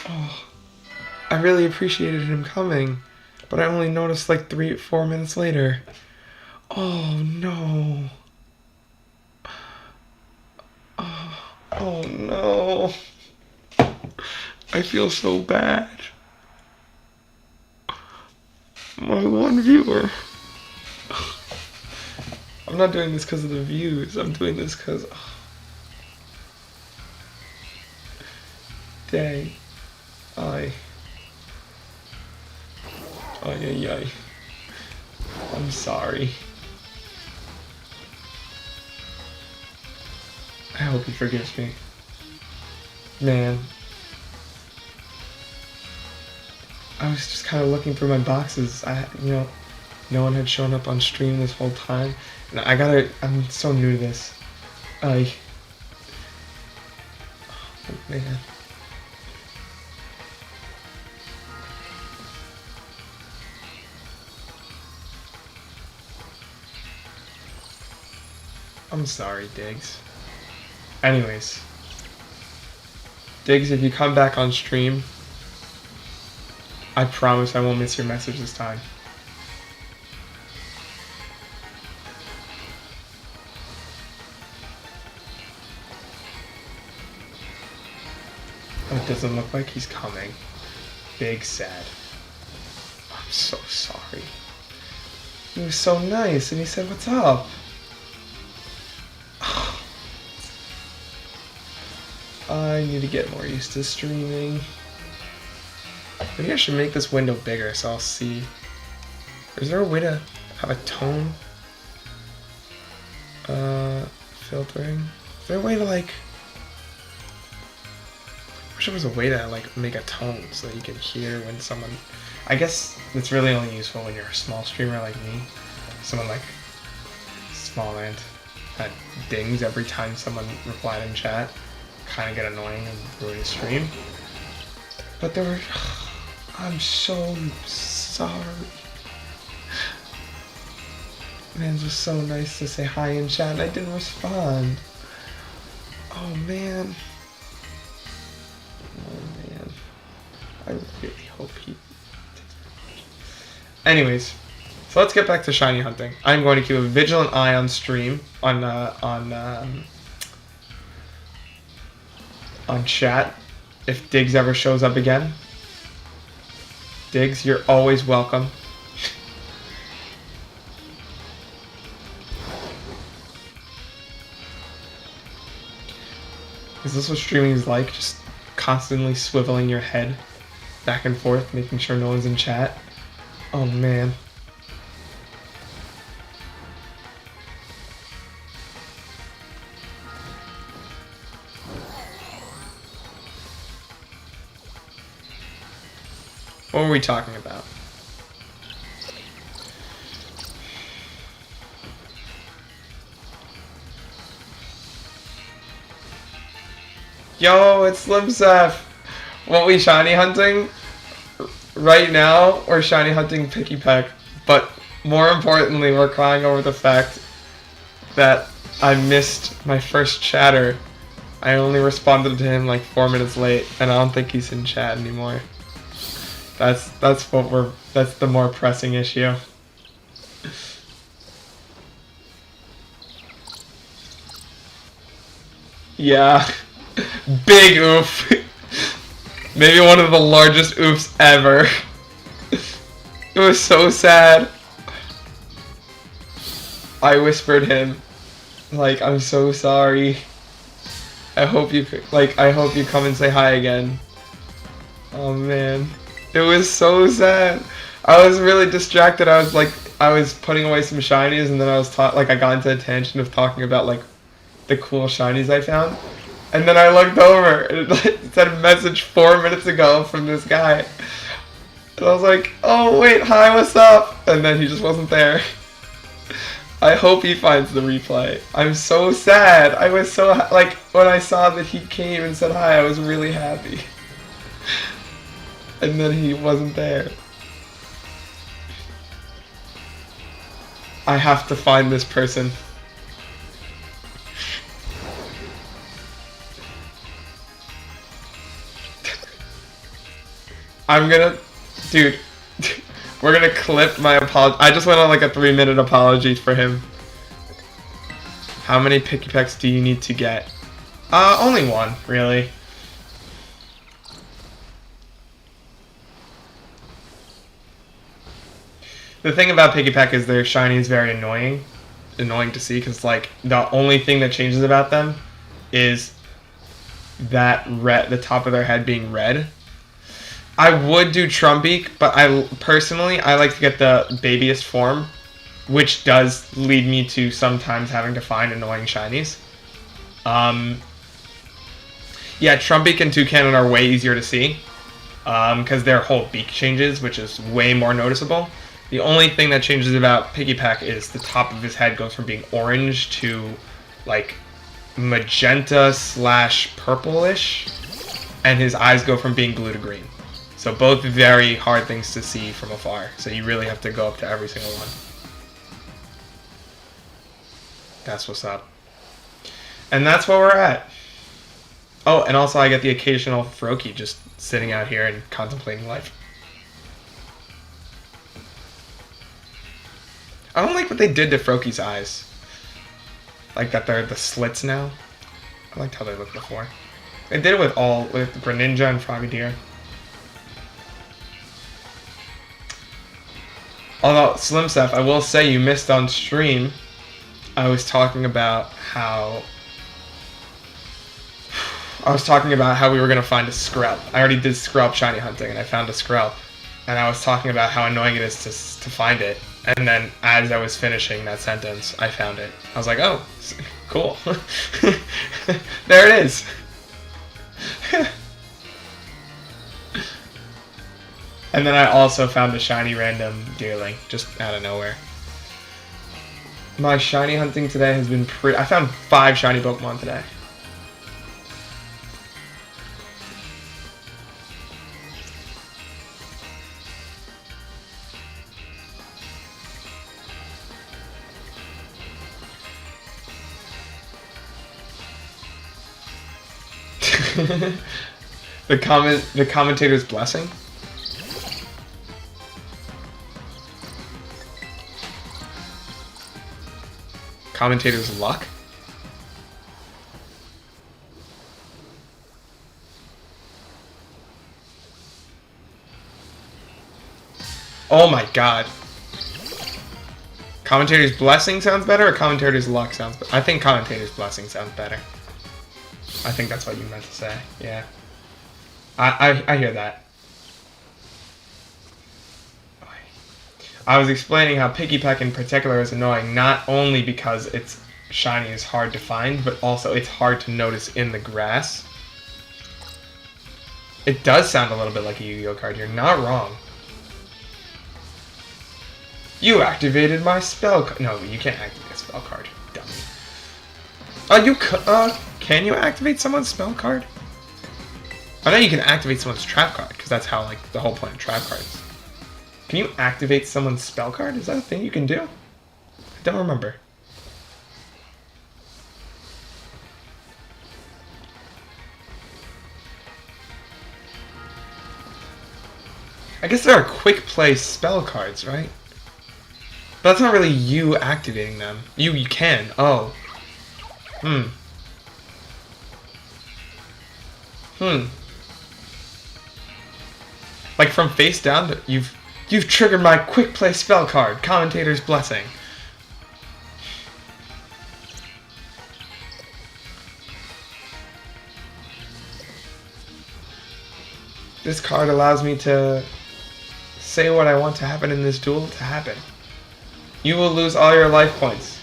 Oh, I really appreciated him coming. But I only noticed like 4 minutes later. Oh no. Oh no. I feel so bad. My one viewer. I'm not doing this because of the views. I'm doing this because... Dang. Ay, ay. I'm sorry. hope he forgives me. Man. I was just kind of looking through my boxes. No one had shown up on stream this whole time. And I'm so new to this. Oh, man. I'm sorry, Diggs. Anyways. Diggs, if you come back on stream, I promise I won't miss your message this time. Oh, it doesn't look like he's coming. Big sad. I'm so sorry. He was so nice and he said, "What's up?" I need to get more used to streaming. Maybe I should make this window bigger so I'll see. Is there a way to have a tone? Filtering? Is there a way to I wish there was a way to make a tone so that you can hear when someone... I guess it's really only useful when you're a small streamer like me. Someone small and that dings every time someone replied in chat. Kind of get annoying and ruin the stream. But there were... I'm so sorry. Man, it was so nice to say hi in chat and I didn't respond. Oh man. I really hope he... Anyways, so let's get back to shiny hunting. I'm going to keep a vigilant eye on stream, on chat, if Diggs ever shows up again. Diggs, you're always welcome. Is this what streaming is like? Just constantly swiveling your head back and forth, making sure no one's in chat? Oh man. What were we talking about? Yo, it's Slim Seth. What we shiny hunting? Right now, we're shiny hunting Picky Peck. But more importantly, we're crying over the fact that I missed my first chatter. I only responded to him 4 minutes late, and I don't think he's in chat anymore. That's the more pressing issue. Yeah. Big oof. Maybe one of the largest oofs ever. It was so sad. I whispered him, I'm so sorry. I hope you come and say hi again. Oh man. It was so sad. I was really distracted. I was putting away some shinies, and then I got into a tangent of talking about the cool shinies I found. And then I looked over and it said a message 4 minutes ago from this guy. And I was like, "Oh wait, hi, what's up?" And then he just wasn't there. I hope he finds the replay. I'm so sad. I was so when I saw that he came and said hi, I was really happy. And then he wasn't there. I have to find this person. Dude, we're gonna clip my apology. I just went on a 3-minute apology for him. How many Picky Pecks do you need to get? Only one, really. The thing about Picky Peck is their shiny is very annoying to see, because the only thing that changes about them is the top of their head being red. I would do Trumbeak, but I like to get the babyest form, which does lead me to sometimes having to find annoying shinies. Um, yeah, Trumpbeak and Toucannon are way easier to see because their whole beak changes, which is way more noticeable. The only thing that changes about Piggypack is the top of his head goes from being orange to like magenta slash purplish, and his eyes go from being blue to green. So both very hard things to see from afar. So you really have to go up to every single one. That's what's up. And that's where we're at. Oh, and also I get the occasional Froakie just sitting out here and contemplating life. I don't like what they did to Froakie's eyes. Like that they're the slits now. I liked how they looked before. They did it with Greninja and Frogadier. Although, Slim Seth, I will say you missed on stream. I was talking about how we were going to find a Skrelp. I already did Skrelp shiny hunting, and I found a Skrelp. And I was talking about how annoying it is to find it. And then, as I was finishing that sentence, I found it. I was like, oh, cool. There it is. And then I also found a shiny random Deerling, just out of nowhere. My shiny hunting today has been pretty... I found 5 shiny Pokemon today. The commentator's blessing? Commentator's luck? Oh my god. Commentator's blessing sounds better, or commentator's luck sounds better? I think commentator's blessing sounds better. I think that's what you meant to say, yeah. I hear that. I was explaining how Piggypack in particular is annoying, not only because its shiny is hard to find, but also it's hard to notice in the grass. It does sound a little bit like a Yu-Gi-Oh card, you're not wrong. You activated my spell card. No, you can't activate a spell card, dummy. Can you activate someone's spell card? I know you can activate someone's trap card, because that's how, like, the whole point of trap cards. Can you activate someone's spell card? Is that a thing you can do? I don't remember. I guess there are quick play spell cards, right? But that's not really you activating them. You can. Oh. Like from face down, you've triggered my quick play spell card, Commentator's Blessing. This card allows me to say what I want to happen in this duel to happen. You will lose all your life points.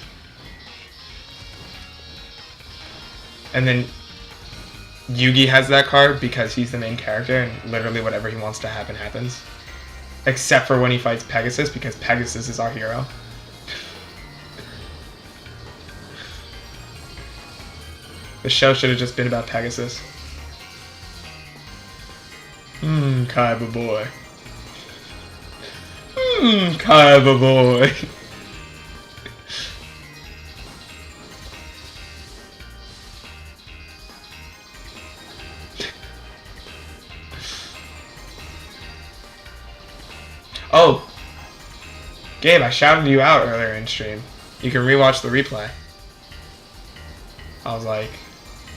And then Yugi has that card because he's the main character and literally whatever he wants to happen happens. Except for when he fights Pegasus, because Pegasus is our hero. The show should have just been about Pegasus. Kaiba boy. Kaiba boy. Oh, Gabe, I shouted you out earlier in stream. You can rewatch the replay. I was like,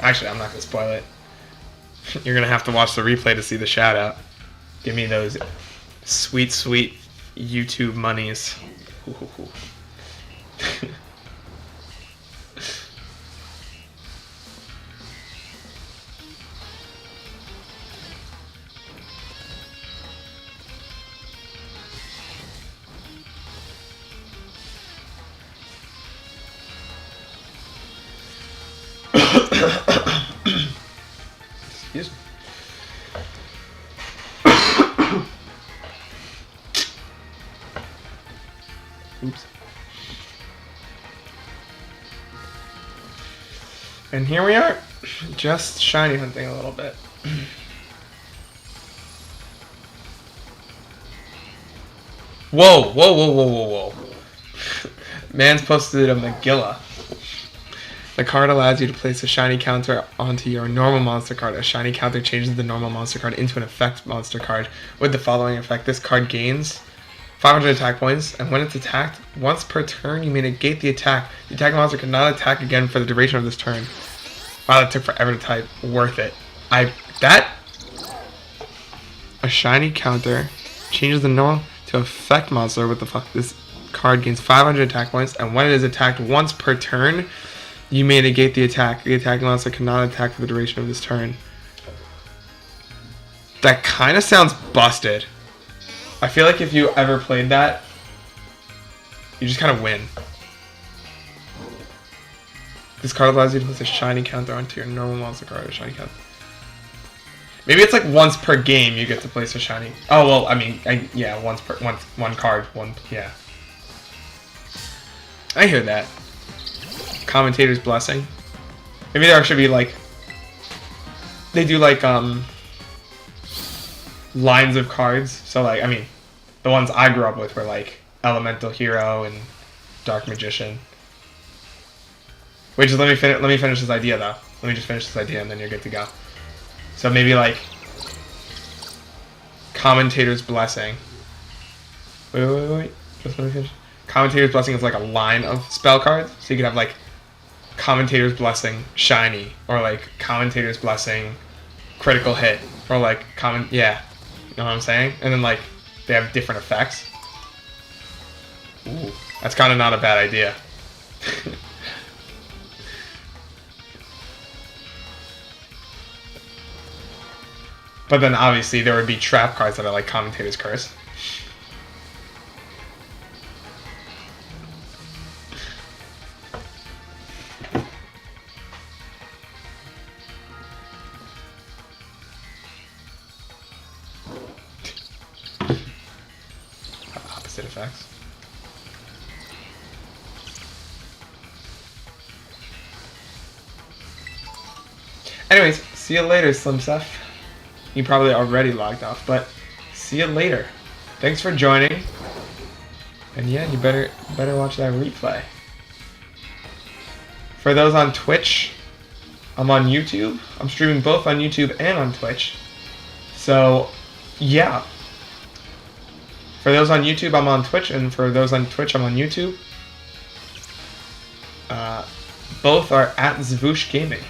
actually, I'm not going to spoil it. You're going to have to watch the replay to see the shout out. Give me those sweet, sweet YouTube monies. Excuse me. Oops. And here we are, just shiny hunting a little bit. Whoa, whoa, whoa, whoa, whoa, whoa. Man's posted a Magilla. The card allows you to place a shiny counter onto your normal monster card. A shiny counter changes the normal monster card into an effect monster card with the following effect. This card gains 500 attack points, and when it's attacked, once per turn, you may negate the attack. The attacking monster cannot attack again for the duration of this turn. Wow, that took forever to type. Worth it. A shiny counter changes the normal to effect monster. What the fuck? This card gains 500 attack points, and when it is attacked once per turn, you may negate the attack. The attacking monster cannot attack for the duration of this turn. That kind of sounds busted. I feel like if you ever played that, you just kind of win. This card allows you to place a shiny counter onto your normal monster card. A shiny counter. Maybe it's like once per game you get to place a shiny. Oh well, I mean, yeah, one card, yeah. I hear that. Commentator's blessing. Maybe there should be like, they do like lines of cards. So like, I mean, the ones I grew up with were like Elemental Hero and Dark Magician. Wait, just let me finish this idea though. Let me just finish this idea and then you're good to go. So maybe like Commentator's Blessing. Wait. Just let me finish. Commentator's Blessing is like a line of spell cards. So you could have like Commentator's Blessing Shiny, or like Commentator's Blessing Critical Hit, or like yeah. You know what I'm saying? And then like they have different effects. Ooh, that's kind of not a bad idea. But then obviously there would be trap cards that are like Commentator's Curse. Opposite effects. Anyways, see you later, Slim Stuff. You probably already logged off, but see you later. Thanks for joining. And yeah, you better watch that replay. For those on Twitch, I'm on YouTube. I'm streaming both on YouTube and on Twitch. So, yeah. For those on YouTube, I'm on Twitch, and for those on Twitch, I'm on YouTube. Both are at Zvoosh Gaming.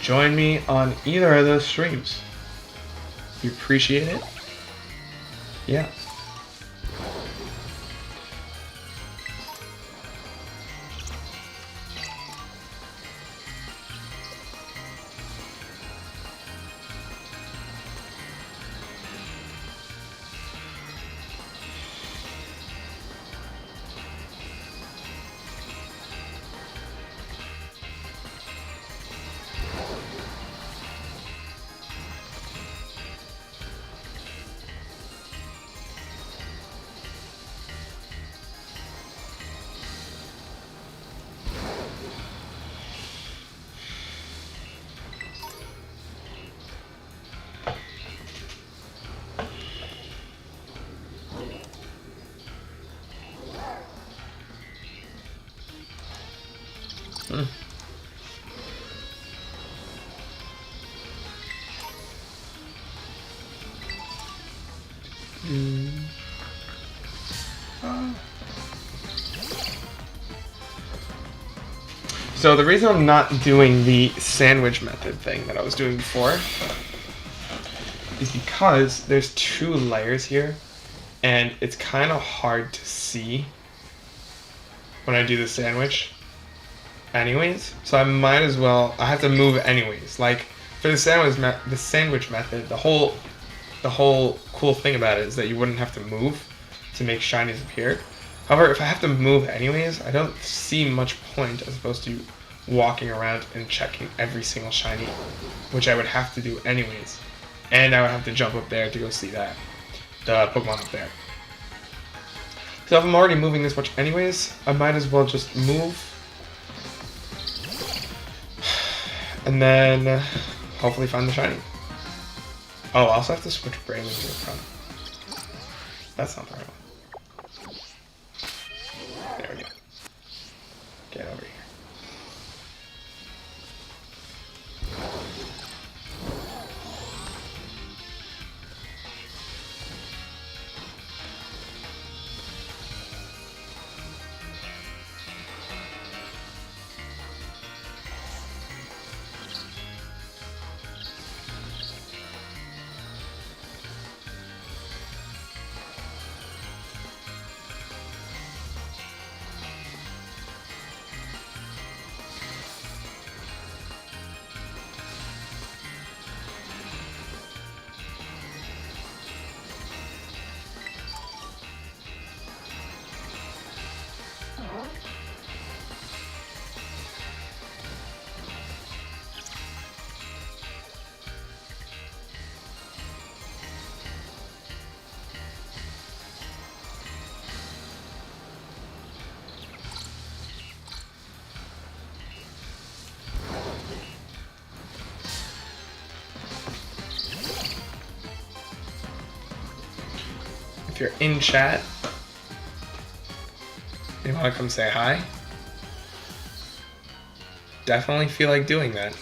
Join me on either of those streams. You appreciate it? Yeah. So the reason I'm not doing the sandwich method thing that I was doing before is because there's 2 layers here, and it's kind of hard to see when I do the sandwich anyways. So I might as well, I have to move anyways. Like for the sandwich method, the whole cool thing about it is that you wouldn't have to move to make shinies appear. However, if I have to move anyways, I don't see much point as opposed to walking around and checking every single shiny, which I would have to do anyways. And I would have to jump up there to go see that, the Pokemon up there. So if I'm already moving this much anyways, I might as well just move. And then hopefully find the shiny. Oh, I also have to switch Braylon to the front. That's not the right one. There we go. Get over here. If you're in chat, you want to come say hi, definitely feel like doing that.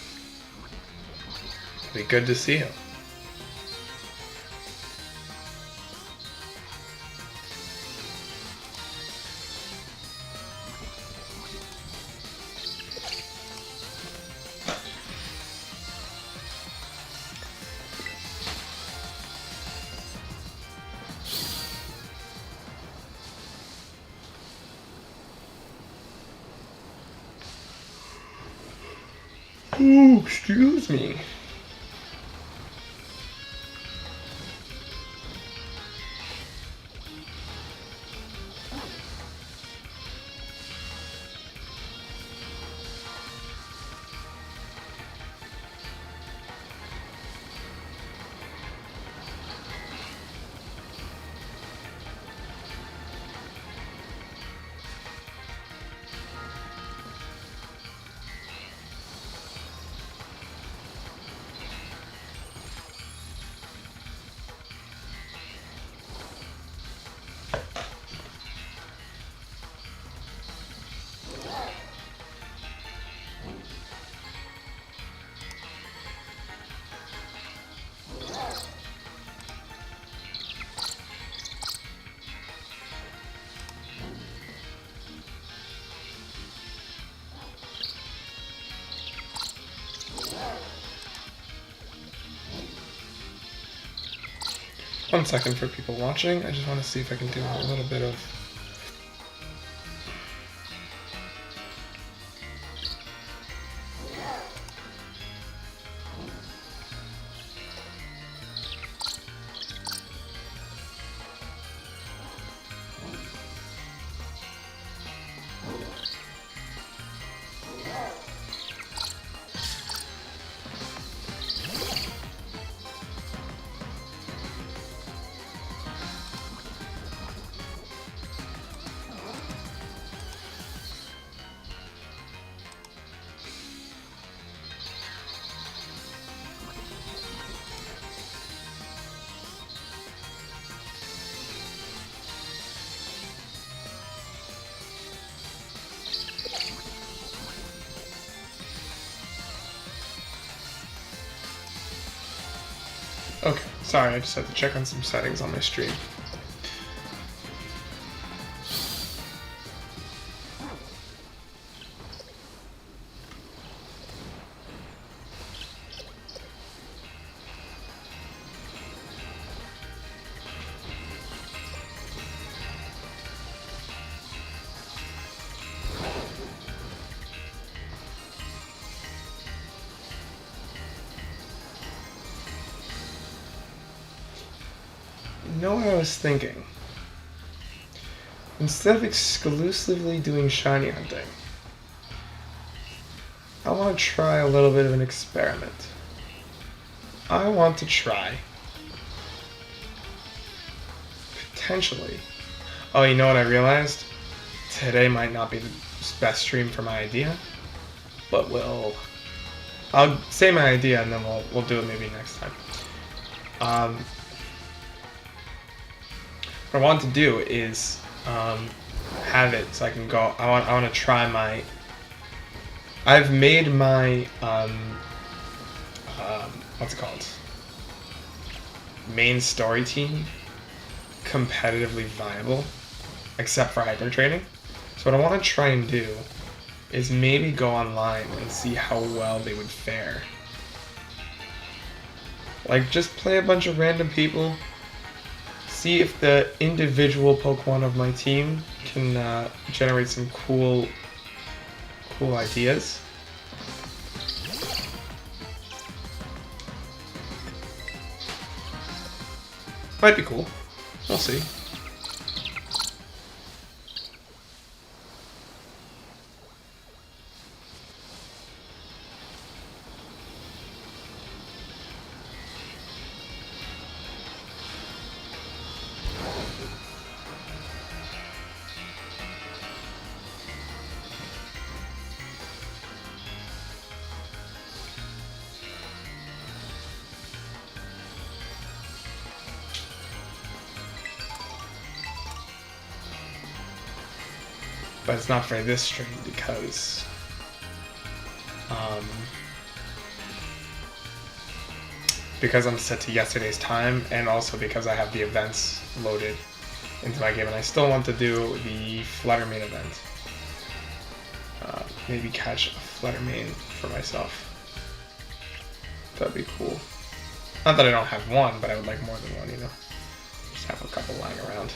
It'd be good to see you. Ooh, excuse me. One second for people watching. I just want to see if I can do a little bit of... Okay, sorry, I just had to check on some settings on my stream. You know what I was thinking? instead of exclusively doing shiny hunting, I want to try a little bit of an experiment. I want to try, potentially. Oh, you know what I realized? Today might not be the best stream for my idea, but I'll say my idea and then we'll do it maybe next time. What I want to do is have it so I can go. I want to try my. I've made my what's it called? Main story team competitively viable, except for hyper trading. So what I want to try and do is maybe go online and see how well they would fare. Like, just play a bunch of random people, see if the individual Pokemon of my team can generate some cool ideas. Might be cool. We'll see. But it's not for this stream because I'm set to yesterday's time, and also because I have the events loaded into my game, and I still want to do the Flutter Main event. Maybe catch a Flutter Main for myself. That'd be cool. Not that I don't have one, but I would like more than one, you know? Just have a couple lying around.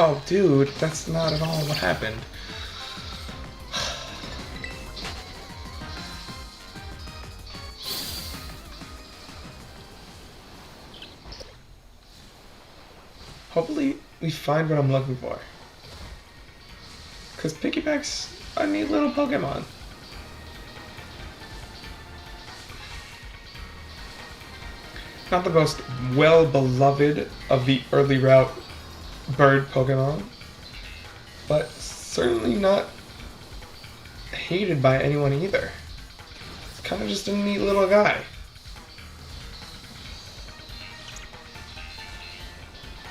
Oh, dude, that's not at all what happened. Hopefully, we find what I'm looking for. Because Piggyback's a neat little Pokemon. Not the most well-beloved of the early route bird Pokemon, but certainly not hated by anyone either. It's kind of just a neat little guy.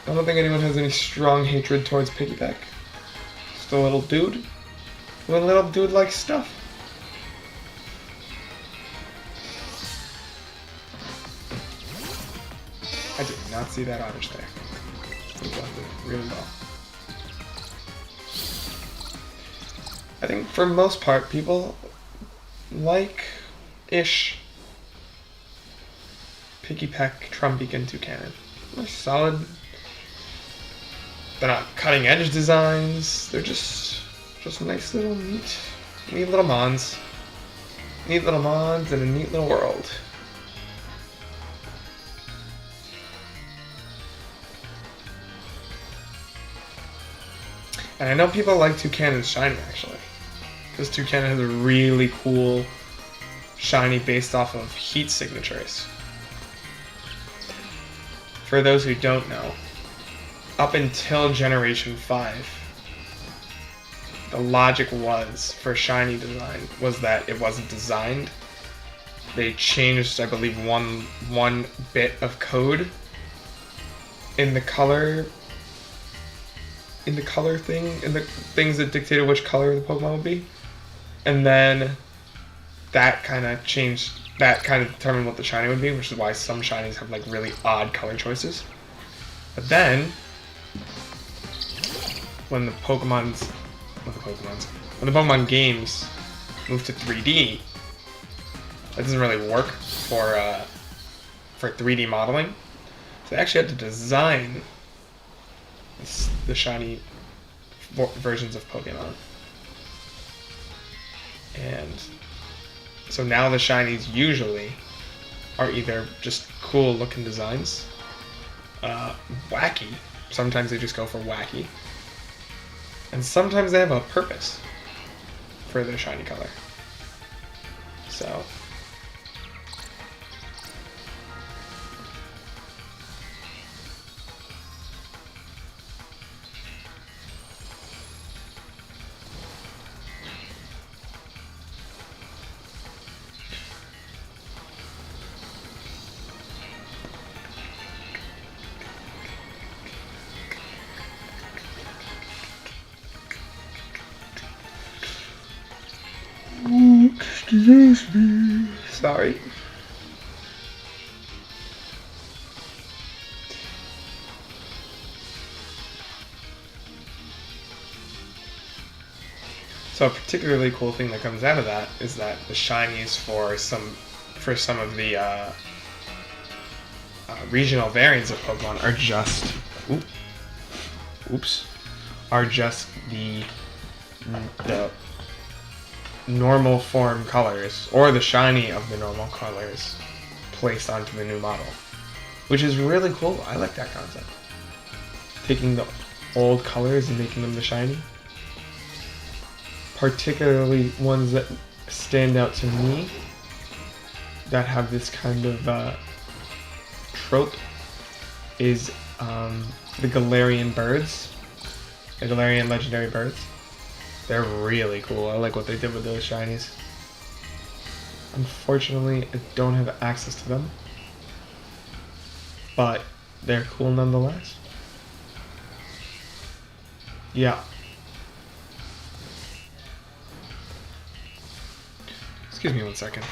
I don't think anyone has any strong hatred towards Piggyback. Just a little dude. When a little dude likes stuff. I did not see that Oddish there. We got it really well. I think for most part, people like-ish Piggyback, Trumbeak, and Toucannon. They're solid. They're not cutting-edge designs. They're just nice little neat little mons. Neat little mons in a neat little world. And I know people like Toucannon's shiny, actually. Because Toucannon has a really cool shiny based off of heat signatures. For those who don't know, up until Generation 5, the logic was, for shiny design, was that it wasn't designed. They changed, I believe, one bit of code in the color thing, in the things that dictated which color the Pokemon would be. And then that kind of changed that kind of determined what the shiny would be, which is why some shinies have like really odd color choices. But then, when the Pokemon games move to 3D, that doesn't really work for 3D modeling. So they actually had to design the shiny versions of Pokemon. And so now the shinies usually are either just cool looking designs, wacky, sometimes they just go for wacky, and sometimes they have a purpose for their shiny color. So excuse me. Sorry. So a particularly cool thing that comes out of that is that the shinies for some of the regional variants of Pokemon are just are just the normal form colors, or the shiny of the normal colors, placed onto the new model, which is really cool. I like that concept. Taking the old colors and making them the shiny. Particularly ones that stand out to me that have this kind of trope is the Galarian birds, the Galarian legendary birds. They're really cool. I like what they did with those shinies. Unfortunately, I don't have access to them, but they're cool nonetheless. Yeah. Excuse me one second.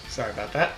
Sorry about that.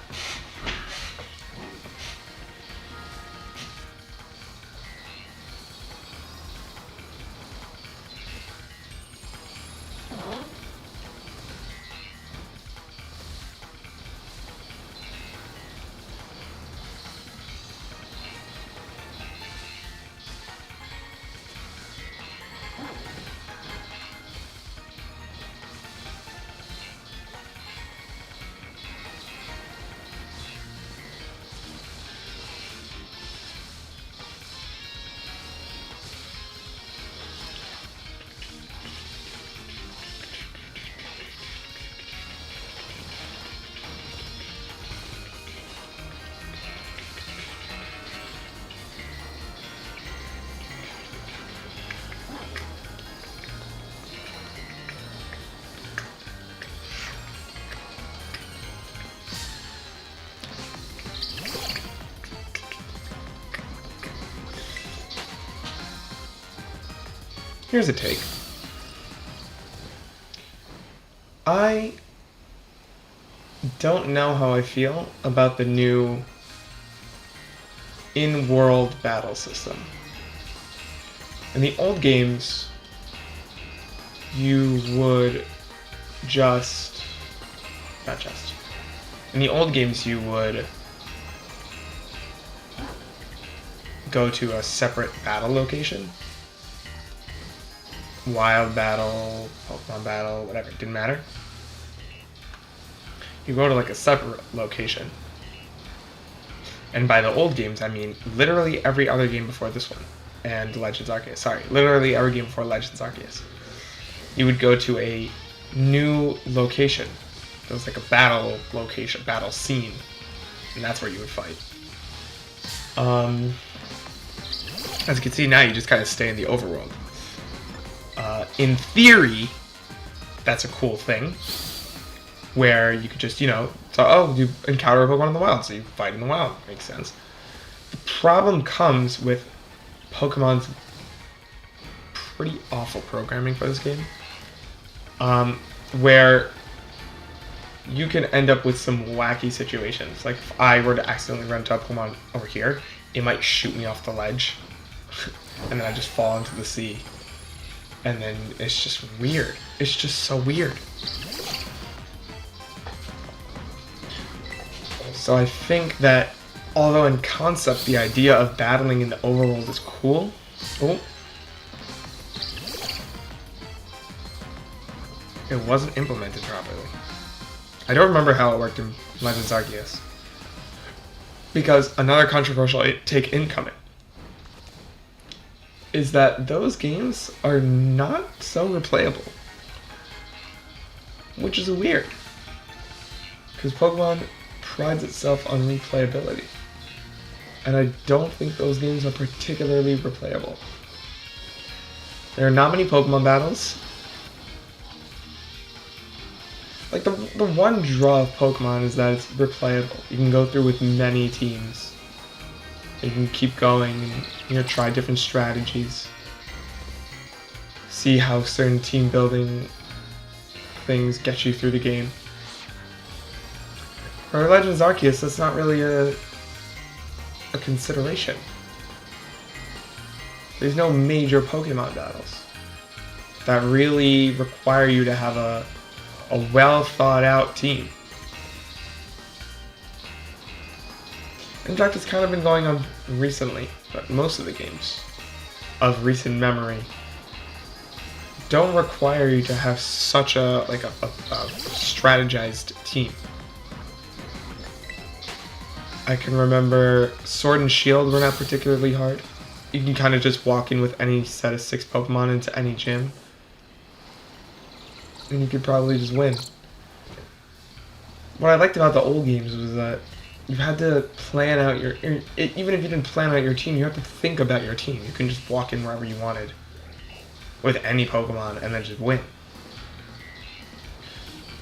Here's a take. I don't know how I feel about the new in-world battle system. In the old games, you would just... not just. In the old games, you would go to a separate battle location. Wild battle, Pokemon battle, whatever, it didn't matter. You go to like a separate location. And by the old games, I mean literally every other game before this one. And Legends Arceus, sorry. Literally every game before Legends Arceus. You would go to a new location. It was like a battle location, battle scene. And that's where you would fight. As you can see now, you just kind of stay in the overworld. in theory, that's a cool thing. Where you could just, you encounter a Pokemon in the wild, so you fight in the wild. Makes sense. The problem comes with Pokemon's pretty awful programming for this game. Where you can end up with some wacky situations. Like if I were to accidentally run into a Pokemon over here, it might shoot me off the ledge. And then I just fall into the sea. And then it's just weird. It's just so weird. So I think that, although in concept the idea of battling in the overworld is cool, it wasn't implemented properly. I don't remember how it worked in Legends Arceus. Because another controversial take incoming is that those games are not so replayable. Which is weird. Because Pokemon prides itself on replayability. And I don't think those games are particularly replayable. There are not many Pokemon battles. Like, the one draw of Pokemon is that it's replayable. You can go through with many teams. You can keep going and, try different strategies. See how certain team building things get you through the game. For Legends Arceus, that's not really a consideration. There's no major Pokemon battles that really require you to have a well thought out team. In fact, it's kind of been going on recently, but most of the games of recent memory don't require you to have such a strategized team. I can remember Sword and Shield were not particularly hard. You can kind of just walk in with any set of 6 Pokemon into any gym, and you could probably just win. What I liked about the old games was that you had to plan out even if you didn't plan out your team, you had to think about your team. You can just walk in wherever you wanted with any Pokemon and then just win.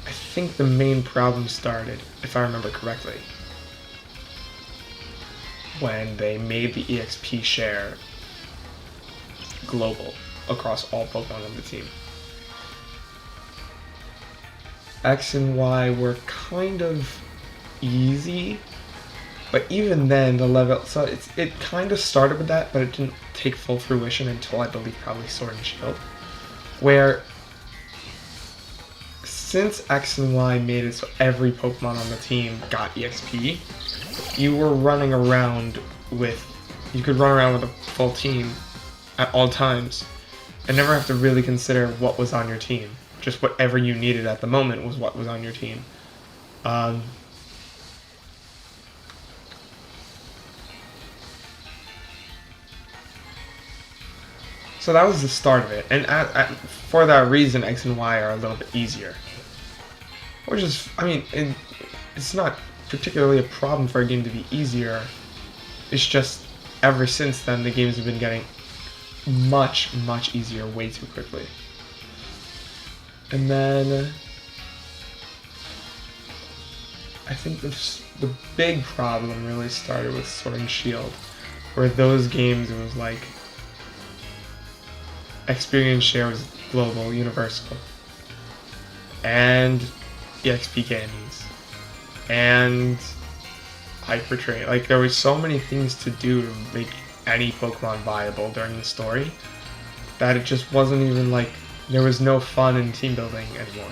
I think the main problem started, if I remember correctly, when they made the EXP share global across all Pokemon on the team. X and Y were kind of easy, but even then the level, so it kind of started with that, but it didn't take full fruition until I believe probably Sword and Shield, where since X and Y made it so every Pokemon on the team got EXP, you could run around with a full team at all times and never have to really consider what was on your team. Just whatever you needed at the moment was what was on your team. So that was the start of it, and for that reason, X and Y are a little bit easier. Which is, it's not particularly a problem for a game to be easier. It's just, ever since then, the games have been getting much, much easier way too quickly. And then I think the big problem really started with Sword and Shield, where those games, it was like experience share was global, universal, and EXP candies, and hyper train. Like, there were so many things to do to make any Pokemon viable during the story that it just wasn't even like, there was no fun in team building anymore.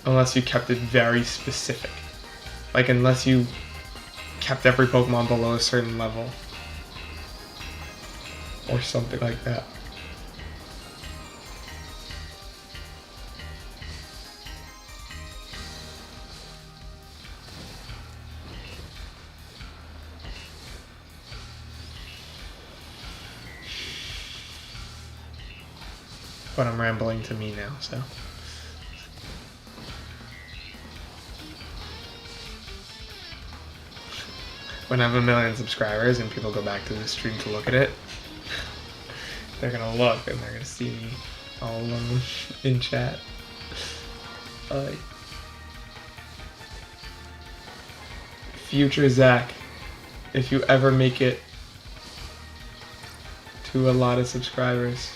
Unless you kept it very specific. Like, unless you kept every Pokemon below a certain level. Or something like that. But I'm rambling to me now, so. When I have 1 million subscribers and people go back to the stream to look at it, They're gonna look and they're gonna see me all alone in chat. Future Zach, if you ever make it to a lot of subscribers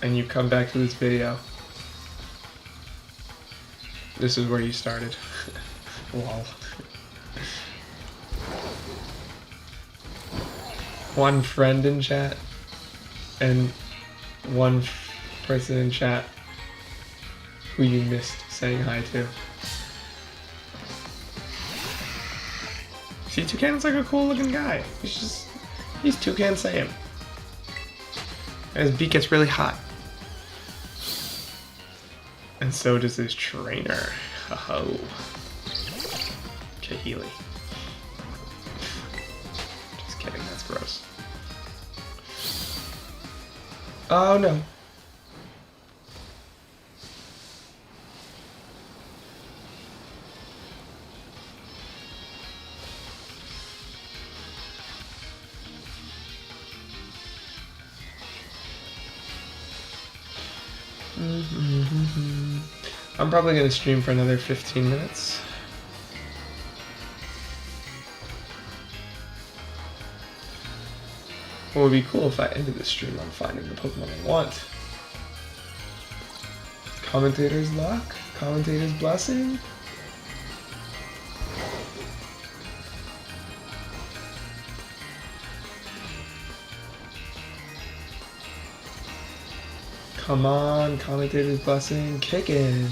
and you come back to this video, this is where you started. Lol. One friend in chat and one person in chat who you missed saying hi to. See, Toucan's like a cool looking guy. He's Toucan Sam. And his beak gets really hot. And so does his trainer. Ho-ho. Kahili. Just kidding, that's gross. Oh no. I'm probably going to stream for another 15 minutes. What would be cool if I ended the stream on finding the Pokemon I want? Commentator's luck? Commentator's blessing? Come on, commentator's blessing, kick in.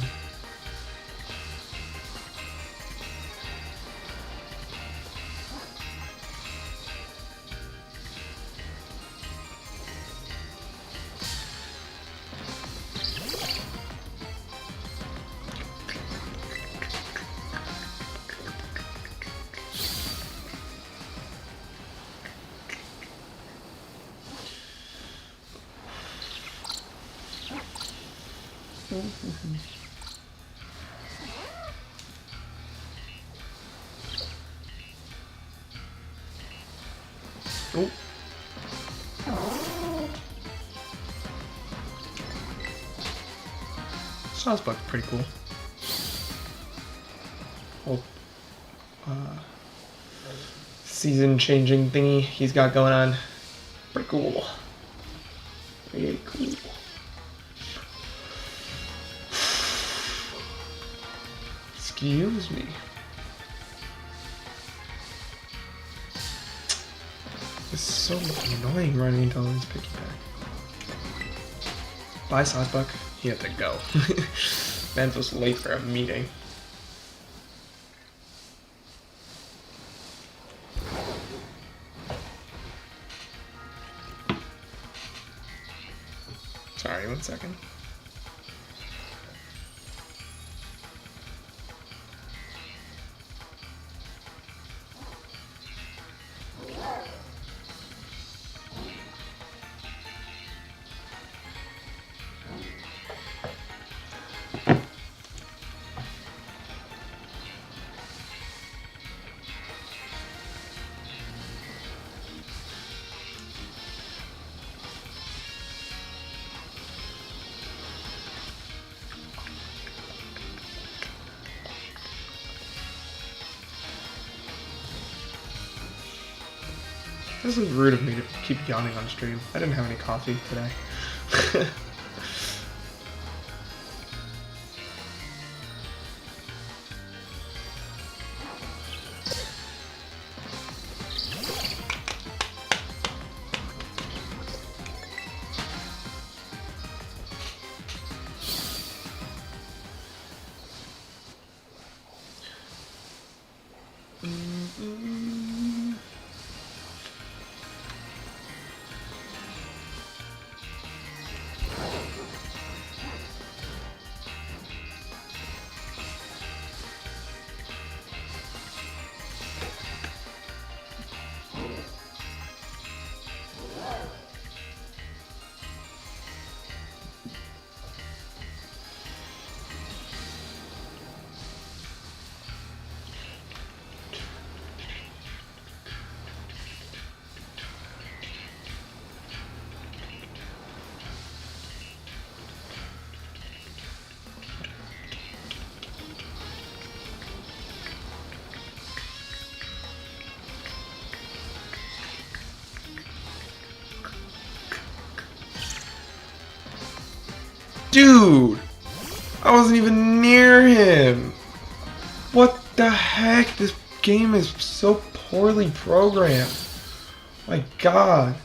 Oh. Sawsbuck's pretty cool. Whole season-changing thingy he's got going on. Pretty cool. Very cool. Excuse me. It's so annoying running into all these picky back. Bye, Sawsbuck. He had to go. Man was late for a meeting. Sorry, 1 second. This is rude of me to keep yawning on stream. I didn't have any coffee today. Dude! I wasn't even near him! What the heck? This game is so poorly programmed. My god. I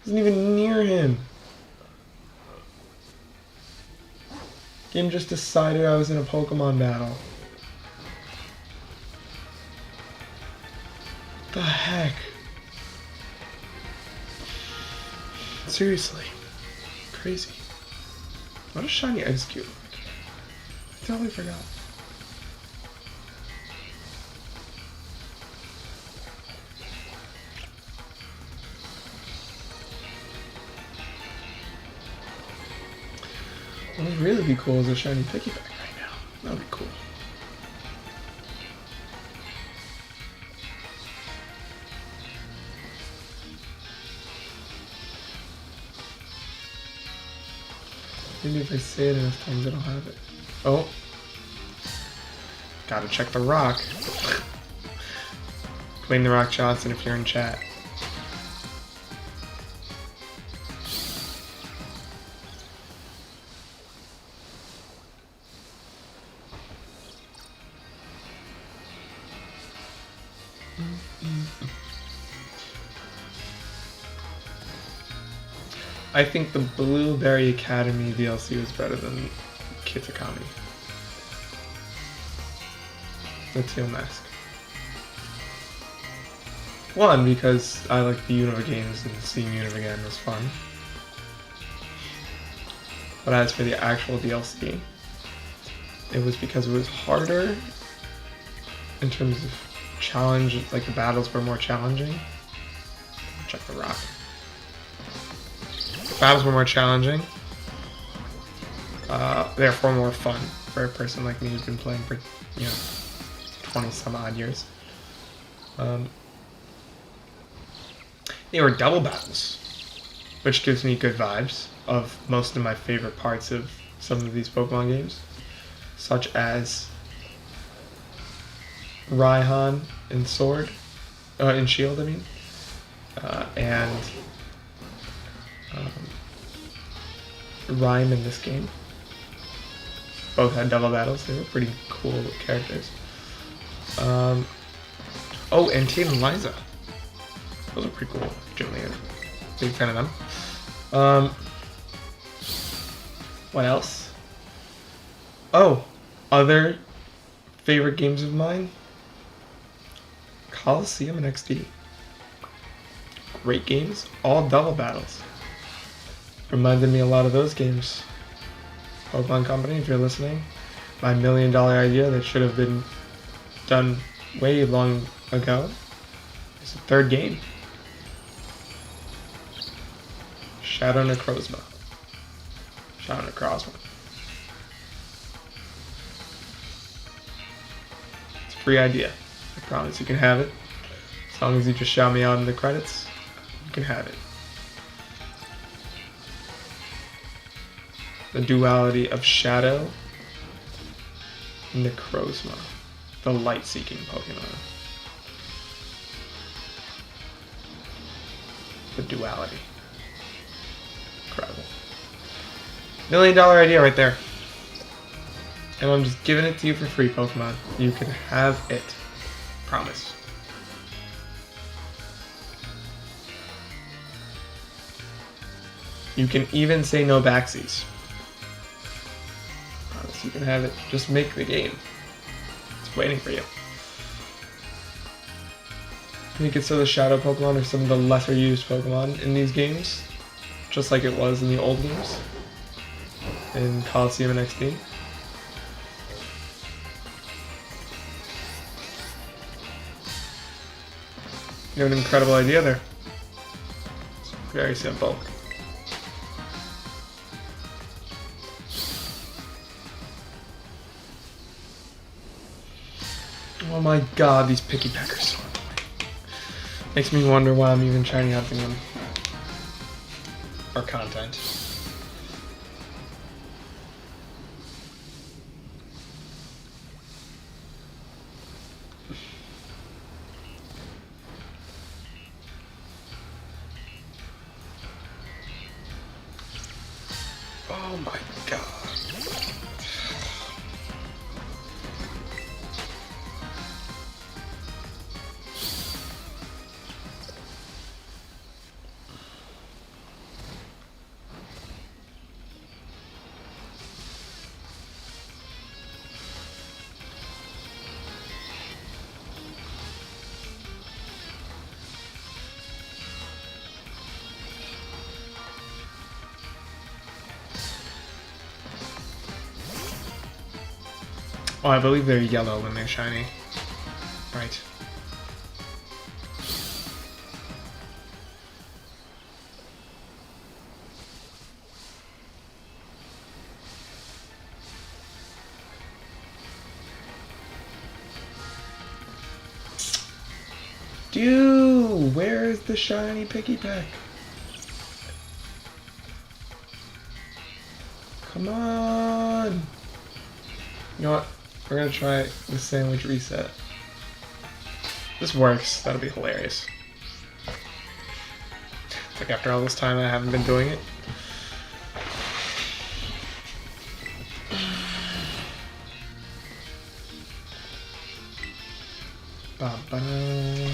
wasn't even near him. Game just decided I was in a Pokemon battle. What the heck? Seriously. Crazy. What a shiny Execute. I totally forgot. What would really be cool is a shiny piggyback right now. That would be cool. Maybe if I say it enough times, it'll have it. Oh. Gotta check the rock. Dwayne The Rock Johnson if you're in chat. I think the Blueberry Academy DLC was better than Kitakami. The teal mask. One, because I like the Unova games and seeing Unova again was fun. But as for the actual DLC, it was because it was harder in terms of challenge, like the battles were more challenging. Check the rock. Battles were more challenging, therefore more fun for a person like me who's been playing for, 20 some odd years. They were double battles, which gives me good vibes of most of my favorite parts of some of these Pokemon games, such as Raihan in Sword, in Shield, I mean, and Rhyme in this game. Both had double battles. They were pretty cool characters. Oh, and Tate and Liza. Those are pretty cool. Generally a big fan of them. What else? Oh, other favorite games of mine? Coliseum and XD. Great games. All double battles. Reminded me a lot of those games. Pokemon Company, if you're listening, my $1 million idea that should have been done way long ago is the third game. Shadow Necrozma. Shadow Necrozma. It's a free idea. I promise you can have it. As long as you just shout me out in the credits, you can have it. The duality of Shadow and Necrozma, the light-seeking Pokemon. The duality. Incredible. $1 million idea right there. And I'm just giving it to you for free, Pokemon. You can have it. Promise. You can even say no backsies. You can have it. Just make the game. It's waiting for you. You could say the Shadow Pokemon are some of the lesser used Pokemon in these games, just like it was in the old games, in Coliseum and XD. You have an incredible idea there. It's very simple. Oh my god, these picky peckers are so annoying. Makes me wonder why I'm even shiny hunting them. Or content. Oh my god. Oh, I believe they're yellow when they're shiny. Right. Dude, where is the shiny Picky Peck? Come on! You know what? We're gonna try the sandwich reset. This works. That'll be hilarious. It's like after all this time I haven't been doing it. Ba-ba.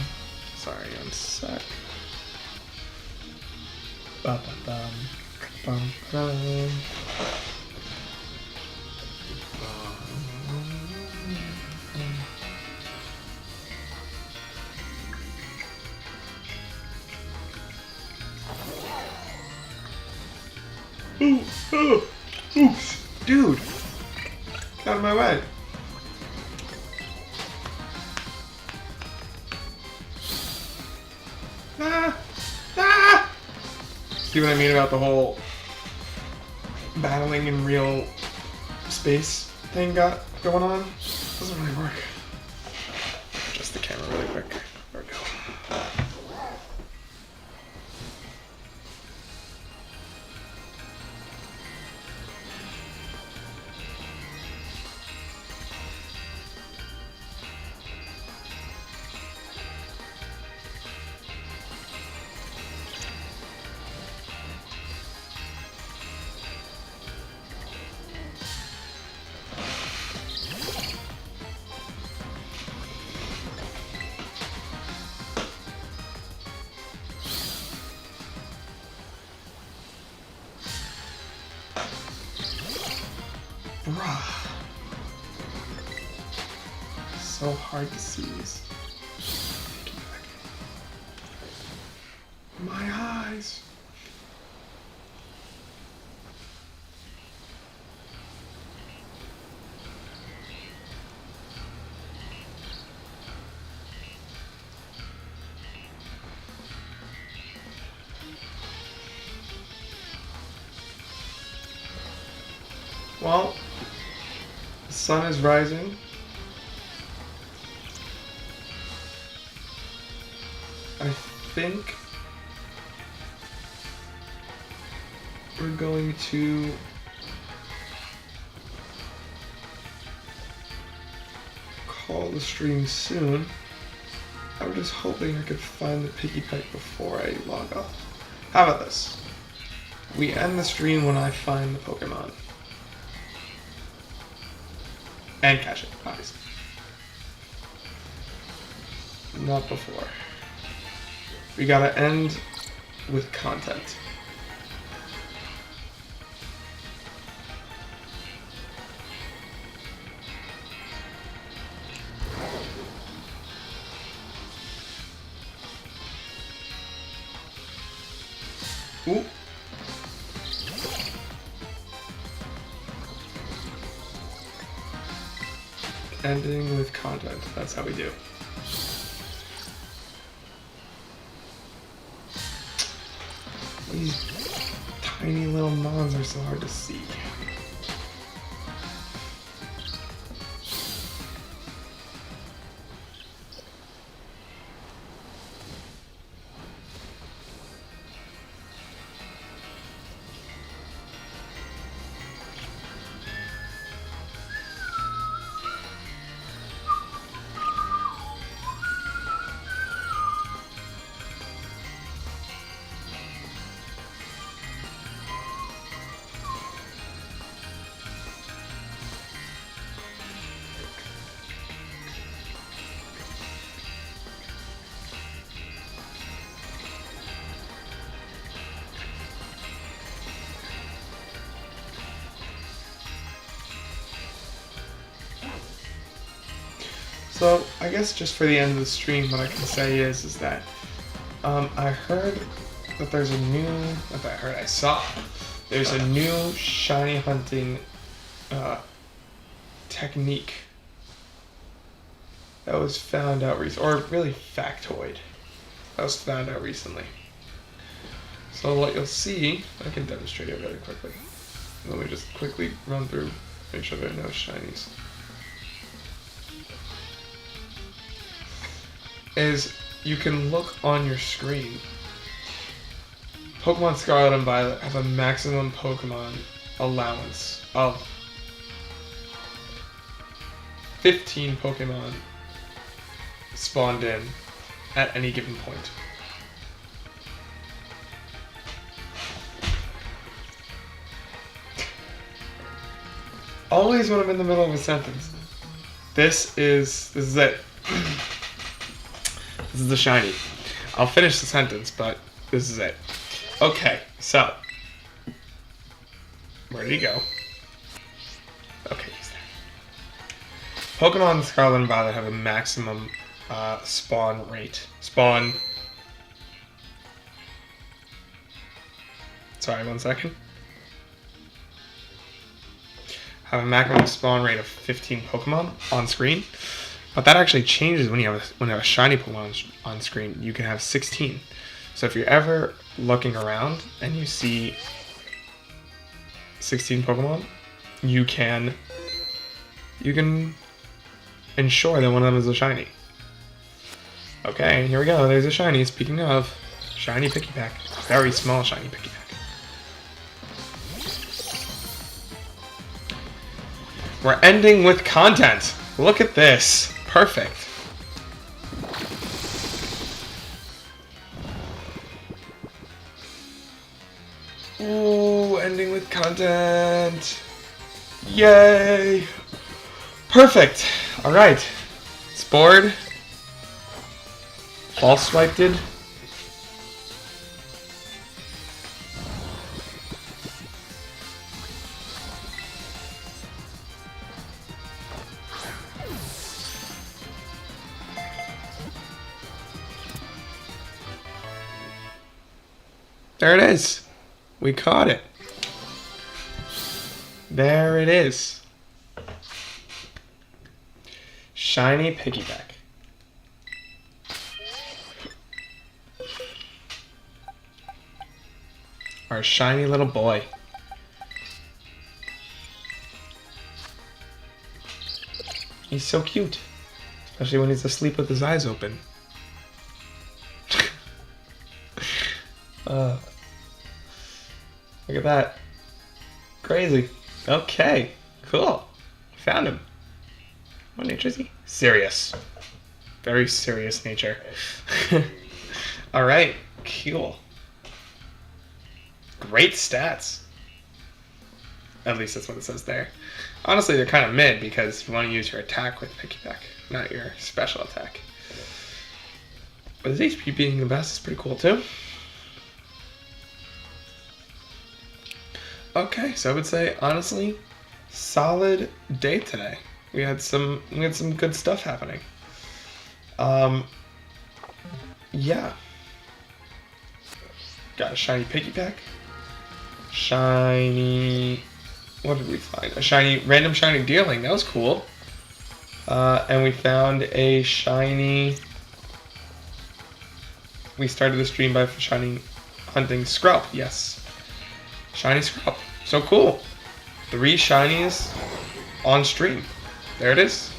Sorry, one sec. Ba-ba-bum. Bum-bum. Ooh, oh, oops, dude, get out of my way. Ah, ah. See what I mean about the whole battling in real space thing going on? Doesn't really work. Adjust the camera really quick. There we go. Bruh. So hard to seize. My eyes. Well, the sun is rising. I think we're going to call the stream soon. I was just hoping I could find the Piggy Peck before I log off. How about this? We end the stream when I find the Pokemon. And catch it, obviously. Not before. We gotta end with content. Ooh. Ending with content. That's how we do. These tiny little mons are so hard to see. So I guess just for the end of the stream, what I can say is that I heard that there's a new. Not that I heard, I saw. There's a new shiny hunting technique that was found out recently, or really factoid that was found out recently. So what you'll see, I can demonstrate it really quickly. Let me just quickly run through, make sure there are no shinies. Is you can look on your screen. Pokemon Scarlet and Violet have a maximum Pokemon allowance of 15 Pokemon spawned in at any given point. Always when I'm in the middle of a sentence. This is it. This is the shiny. I'll finish the sentence, but this is it. Okay, so where did he go? Okay, he's there. Pokemon Scarlet and Violet have a maximum spawn rate. Sorry, 1 second. Have a maximum spawn rate of 15 Pokemon on screen, but that actually changes when you have a shiny Pokemon on screen. You can have 16. So if you're ever looking around and you see 16 Pokemon, you can ensure that one of them is a shiny. Okay, here we go. There's a shiny. Speaking of shiny Pikipek, very small shiny Pikipek. We're ending with content. Look at this. Perfect. Ooh, ending with content. Yay. Perfect. All right. Spored. False swiped. There it is. We caught it. There it is. Shiny Pikipek. Our shiny little boy. He's so cute. Especially when he's asleep with his eyes open. Look at that. Crazy. Okay. Cool. Found him. What nature is he? Serious. Very serious nature. Alright. Cool. Great stats. At least that's what it says there. Honestly, they're kind of mid because you want to use your attack with Pikipek, not your special attack. But his HP being the best is pretty cool too. Okay, so I would say honestly, solid day today. We had some good stuff happening. Yeah. Got a shiny Pikipek. Shiny. What did we find? A shiny, random shiny Deerling. That was cool. And we found a shiny. We started the stream by hunting Scrub. Yes. Shiny Scrub. So cool. 3 shinies on stream. There it is.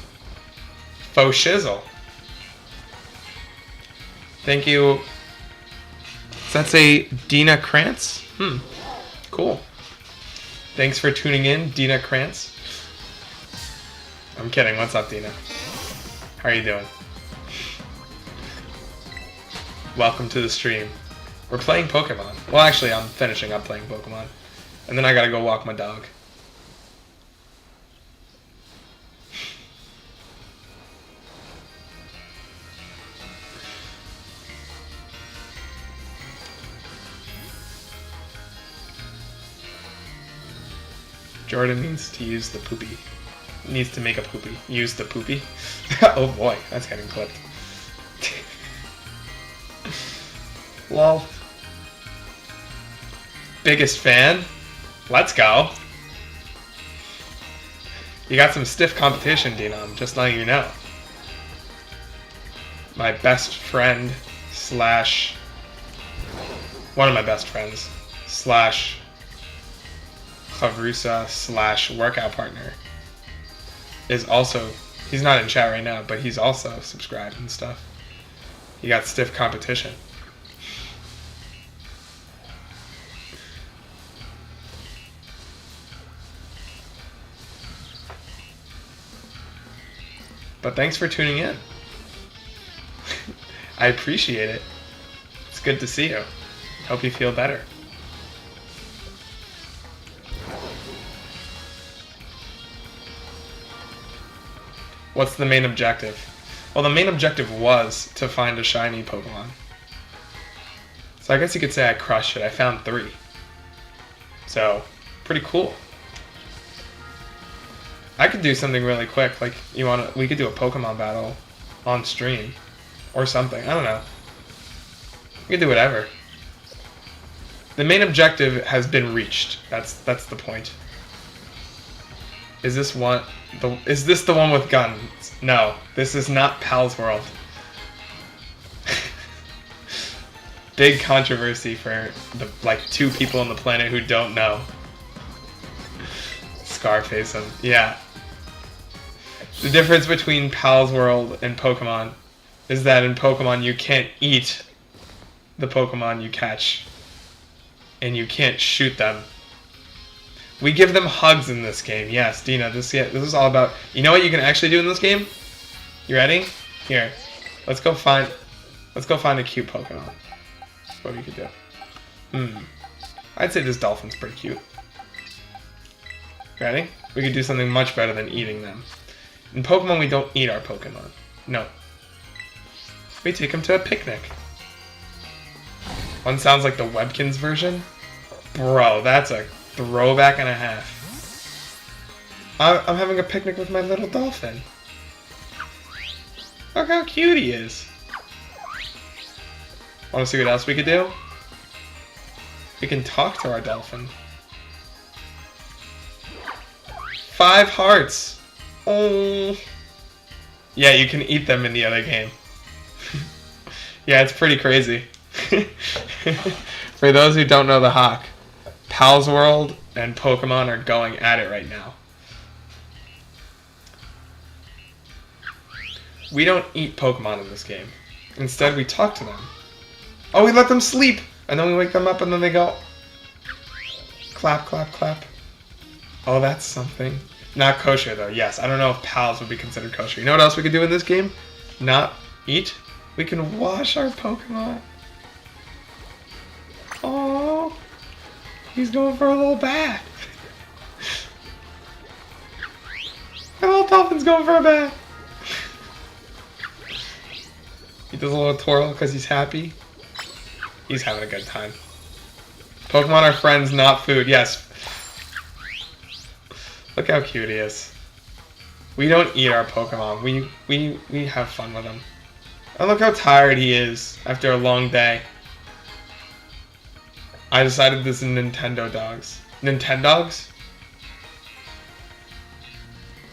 Faux shizzle. Thank you. Does that say Dina Krantz? Cool. Thanks for tuning in, Dina Krantz. I'm kidding. What's up, Dina? How are you doing? Welcome to the stream. We're playing Pokemon. Well, actually, I'm finishing up playing Pokemon. And then I gotta go walk my dog. Jordan needs to use the poopy. needs to make a poopy. Use the poopy. Oh boy, that's getting clipped. Lol. Biggest fan? Let's go. You got some stiff competition, Dina. I'm just letting you know. My best friend slash... one of my best friends slash Chavrusa slash workout partner is also... he's not in chat right now, but he's also subscribed and stuff. You got stiff competition. But thanks for tuning in. I appreciate it. It's good to see you. Hope you feel better. What's the main objective? Well, the main objective was to find a shiny Pokemon. So I guess you could say I crushed it. I found 3. So, pretty cool. I could do something really quick, like we could do a Pokemon battle on stream or something. I don't know. We could do whatever. The main objective has been reached. That's the point. Is this the one with guns? No, this is not Pal's World. Big controversy for the 2 people on the planet who don't know. Scarface him. Yeah. The difference between Pal's World and Pokemon is that in Pokemon you can't eat the Pokemon you catch. And you can't shoot them. We give them hugs in this game. Yes, Dina, this is all about... You know what you can actually do in this game? You ready? Here. Let's go find a cute Pokemon. That's what we could do. I'd say this dolphin's pretty cute. Ready? We could do something much better than eating them. In Pokemon, we don't eat our Pokemon. No. We take them to a picnic. One sounds like the Webkins version. Bro, that's a throwback and a half. I'm having a picnic with my little dolphin. Look how cute he is. Want to see what else we could do? We can talk to our dolphin. 5 hearts. Oh. Yeah, you can eat them in the other game. Yeah, it's pretty crazy. For those who don't know the Hawk, Pal's World and Pokemon are going at it right now. We don't eat Pokemon in this game. Instead, we talk to them. Oh, we let them sleep! And then we wake them up and then they go... Clap, clap, clap. Oh, that's something. Not kosher, though. Yes, I don't know if pals would be considered kosher. You know what else we could do in this game? Not eat. We can wash our Pokemon. Oh, he's going for a little bath. My little dolphin's going for a bath. He does a little twirl because he's happy. He's having a good time. Pokemon are friends, not food. Yes. Look how cute he is. We don't eat our Pokemon. We have fun with them. And look how tired he is after a long day. I decided this is Nintendo Dogs. Nintendogs?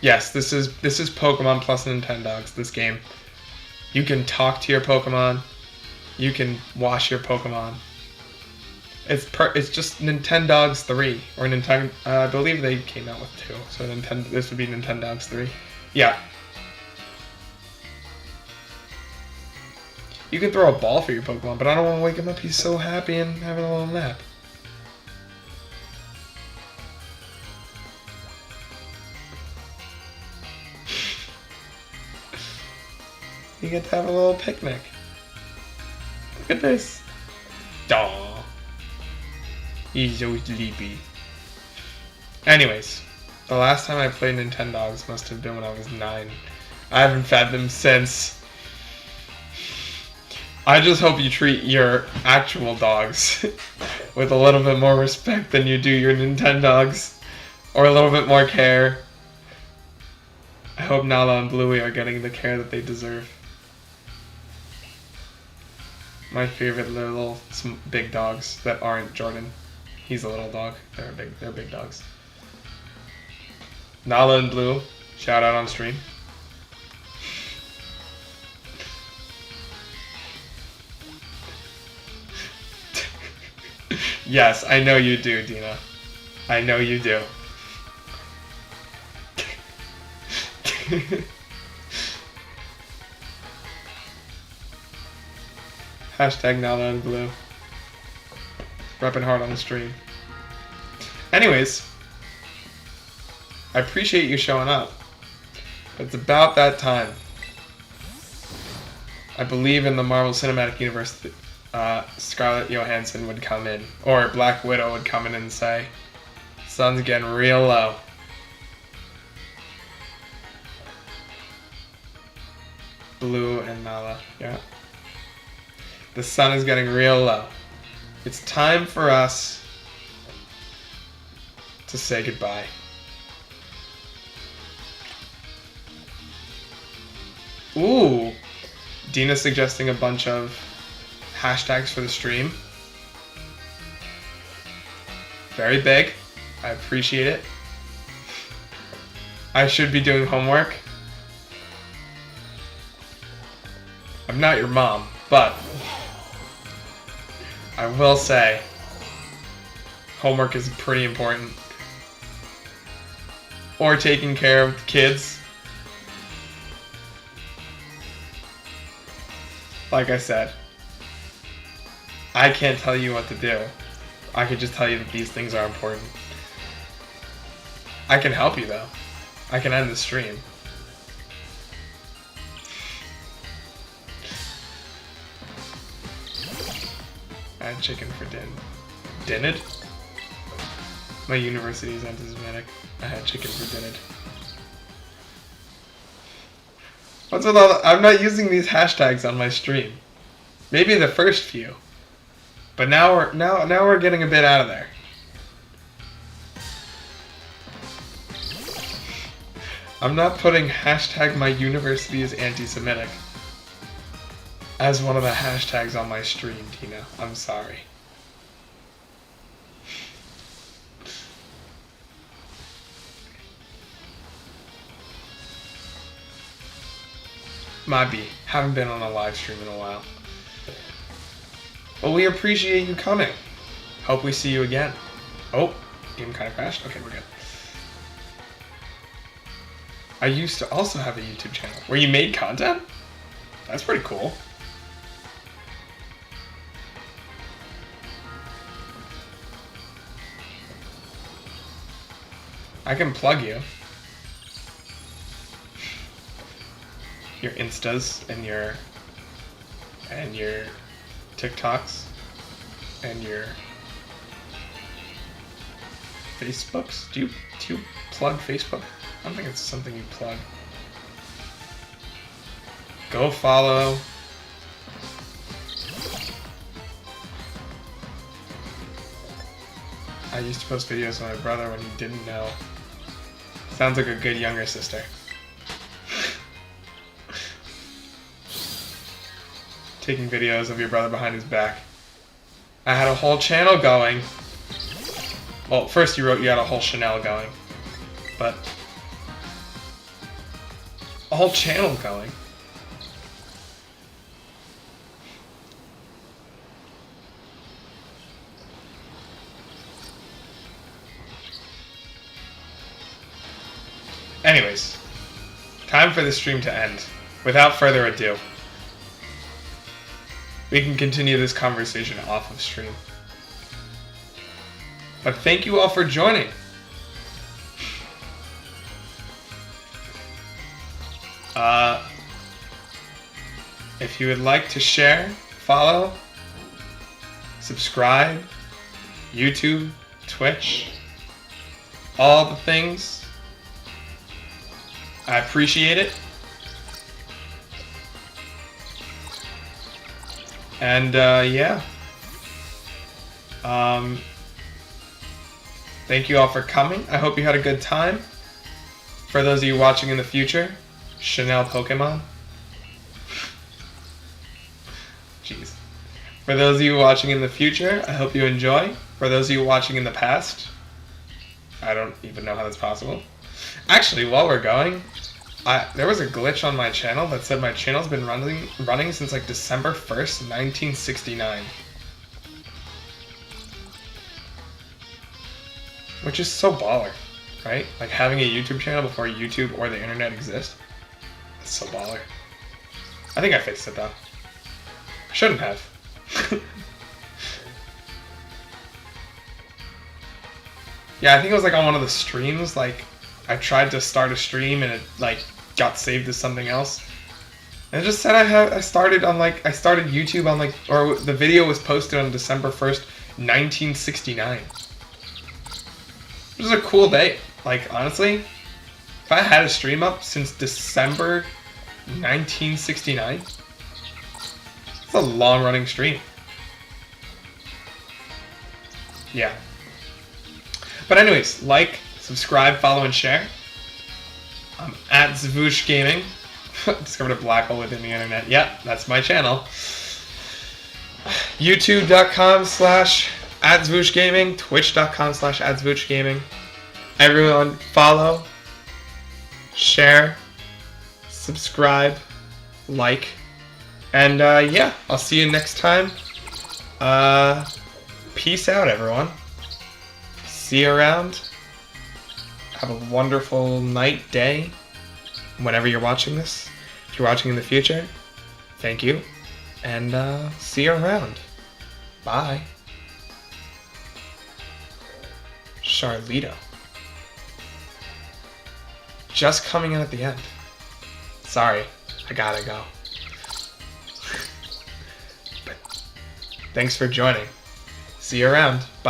Yes, this is Pokemon plus Nintendogs, this game. You can talk to your Pokemon. You can wash your Pokemon. It's just Nintendogs 3 or Nintendo. I believe they came out with 2, so this would be Nintendogs 3. Yeah. You can throw a ball for your Pokemon, but I don't want to wake him up. He's so happy and having a little nap. You get to have a little picnic. Look at this. Daw. He's so sleepy. Anyways, the last time I played Nintendogs must have been when I was 9. I haven't fed them since. I just hope you treat your actual dogs with a little bit more respect than you do your Nintendogs. Or a little bit more care. I hope Nala and Bluey are getting the care that they deserve. My favorite little big dogs that aren't Jordan. He's a little dog. They're big dogs. Nala and Blue, shout out on stream. Yes, I know you do, Dina. I know you do. Hashtag Nala and Blue. Repping hard on the stream. Anyways, I appreciate you showing up. It's about that time. I believe in the Marvel Cinematic Universe, Scarlett Johansson would come in, or Black Widow would come in and say, "Sun's getting real low." Blue and Nala, yeah. The sun is getting real low. It's time for us to say goodbye. Ooh, Dina suggesting a bunch of hashtags for the stream. Very big. I appreciate it. I should be doing homework. I'm not your mom, but I will say homework is pretty important. Or taking care of kids. Like I said, I can't tell you what to do. I can just tell you that these things are important. I can help you though. I can end the stream. I had chicken for Dinned? My university is anti-Semitic. I had chicken for Dinned. What's with all the, I'm not using these hashtags on my stream. Maybe the first few. But now we're getting a bit out of there. I'm not putting hashtag my university is anti-Semitic as one of the hashtags on my stream, Tina. I'm sorry. Mabi, haven't been on a live stream in a while. Well, we appreciate you coming. Hope we see you again. Oh, game kind of crashed. Okay, we're good. I used to also have a YouTube channel where you made content? That's pretty cool. I can plug you. Your Instas and your TikToks and your Facebooks. Do you plug Facebook? I don't think it's something you plug. Go follow. I used to post videos with my brother when he didn't know. Sounds like a good younger sister. Taking videos of your brother behind his back. I had a whole channel going. Well, first you wrote you had a whole Chanel going. But a whole channel going. Anyways, time for the stream to end. Without further ado, we can continue this conversation off of stream. But thank you all for joining. If you would like to share, follow, subscribe, YouTube, Twitch, all the things, I appreciate it. And yeah. Thank you all for coming. I hope you had a good time. For those of you watching in the future, Chanel Pokemon. Jeez. For those of you watching in the future, I hope you enjoy. For those of you watching in the past, I don't even know how that's possible. Actually, while we're going, there was a glitch on my channel that said my channel's been running since like December 1st, 1969. Which is so baller, right? Like having a YouTube channel before YouTube or the internet exist. It's so baller. I think I fixed it though. I shouldn't have. Yeah, I think it was like on one of the streams, like I tried to start a stream and it like got saved as something else. And it just said I started YouTube on like, or the video was posted on December 1st, 1969. Which is a cool date. Like honestly, if I had a stream up since December 1969, it's a long running stream. Yeah. But anyways, like, subscribe, follow, and share. I'm at Zvoosh Gaming. Discovered a black hole within the internet. Yep, that's my channel. YouTube.com/@ZvooshGaming. Twitch.com/@ZvooshGaming. Everyone follow, share, subscribe, like, and yeah, I'll see you next time. Peace out, everyone. See you around. Have a wonderful night, day, whenever you're watching this. If you're watching in the future, thank you. And see you around. Bye. Charlito. Just coming in at the end. Sorry, I gotta go. But thanks for joining. See you around. Bye.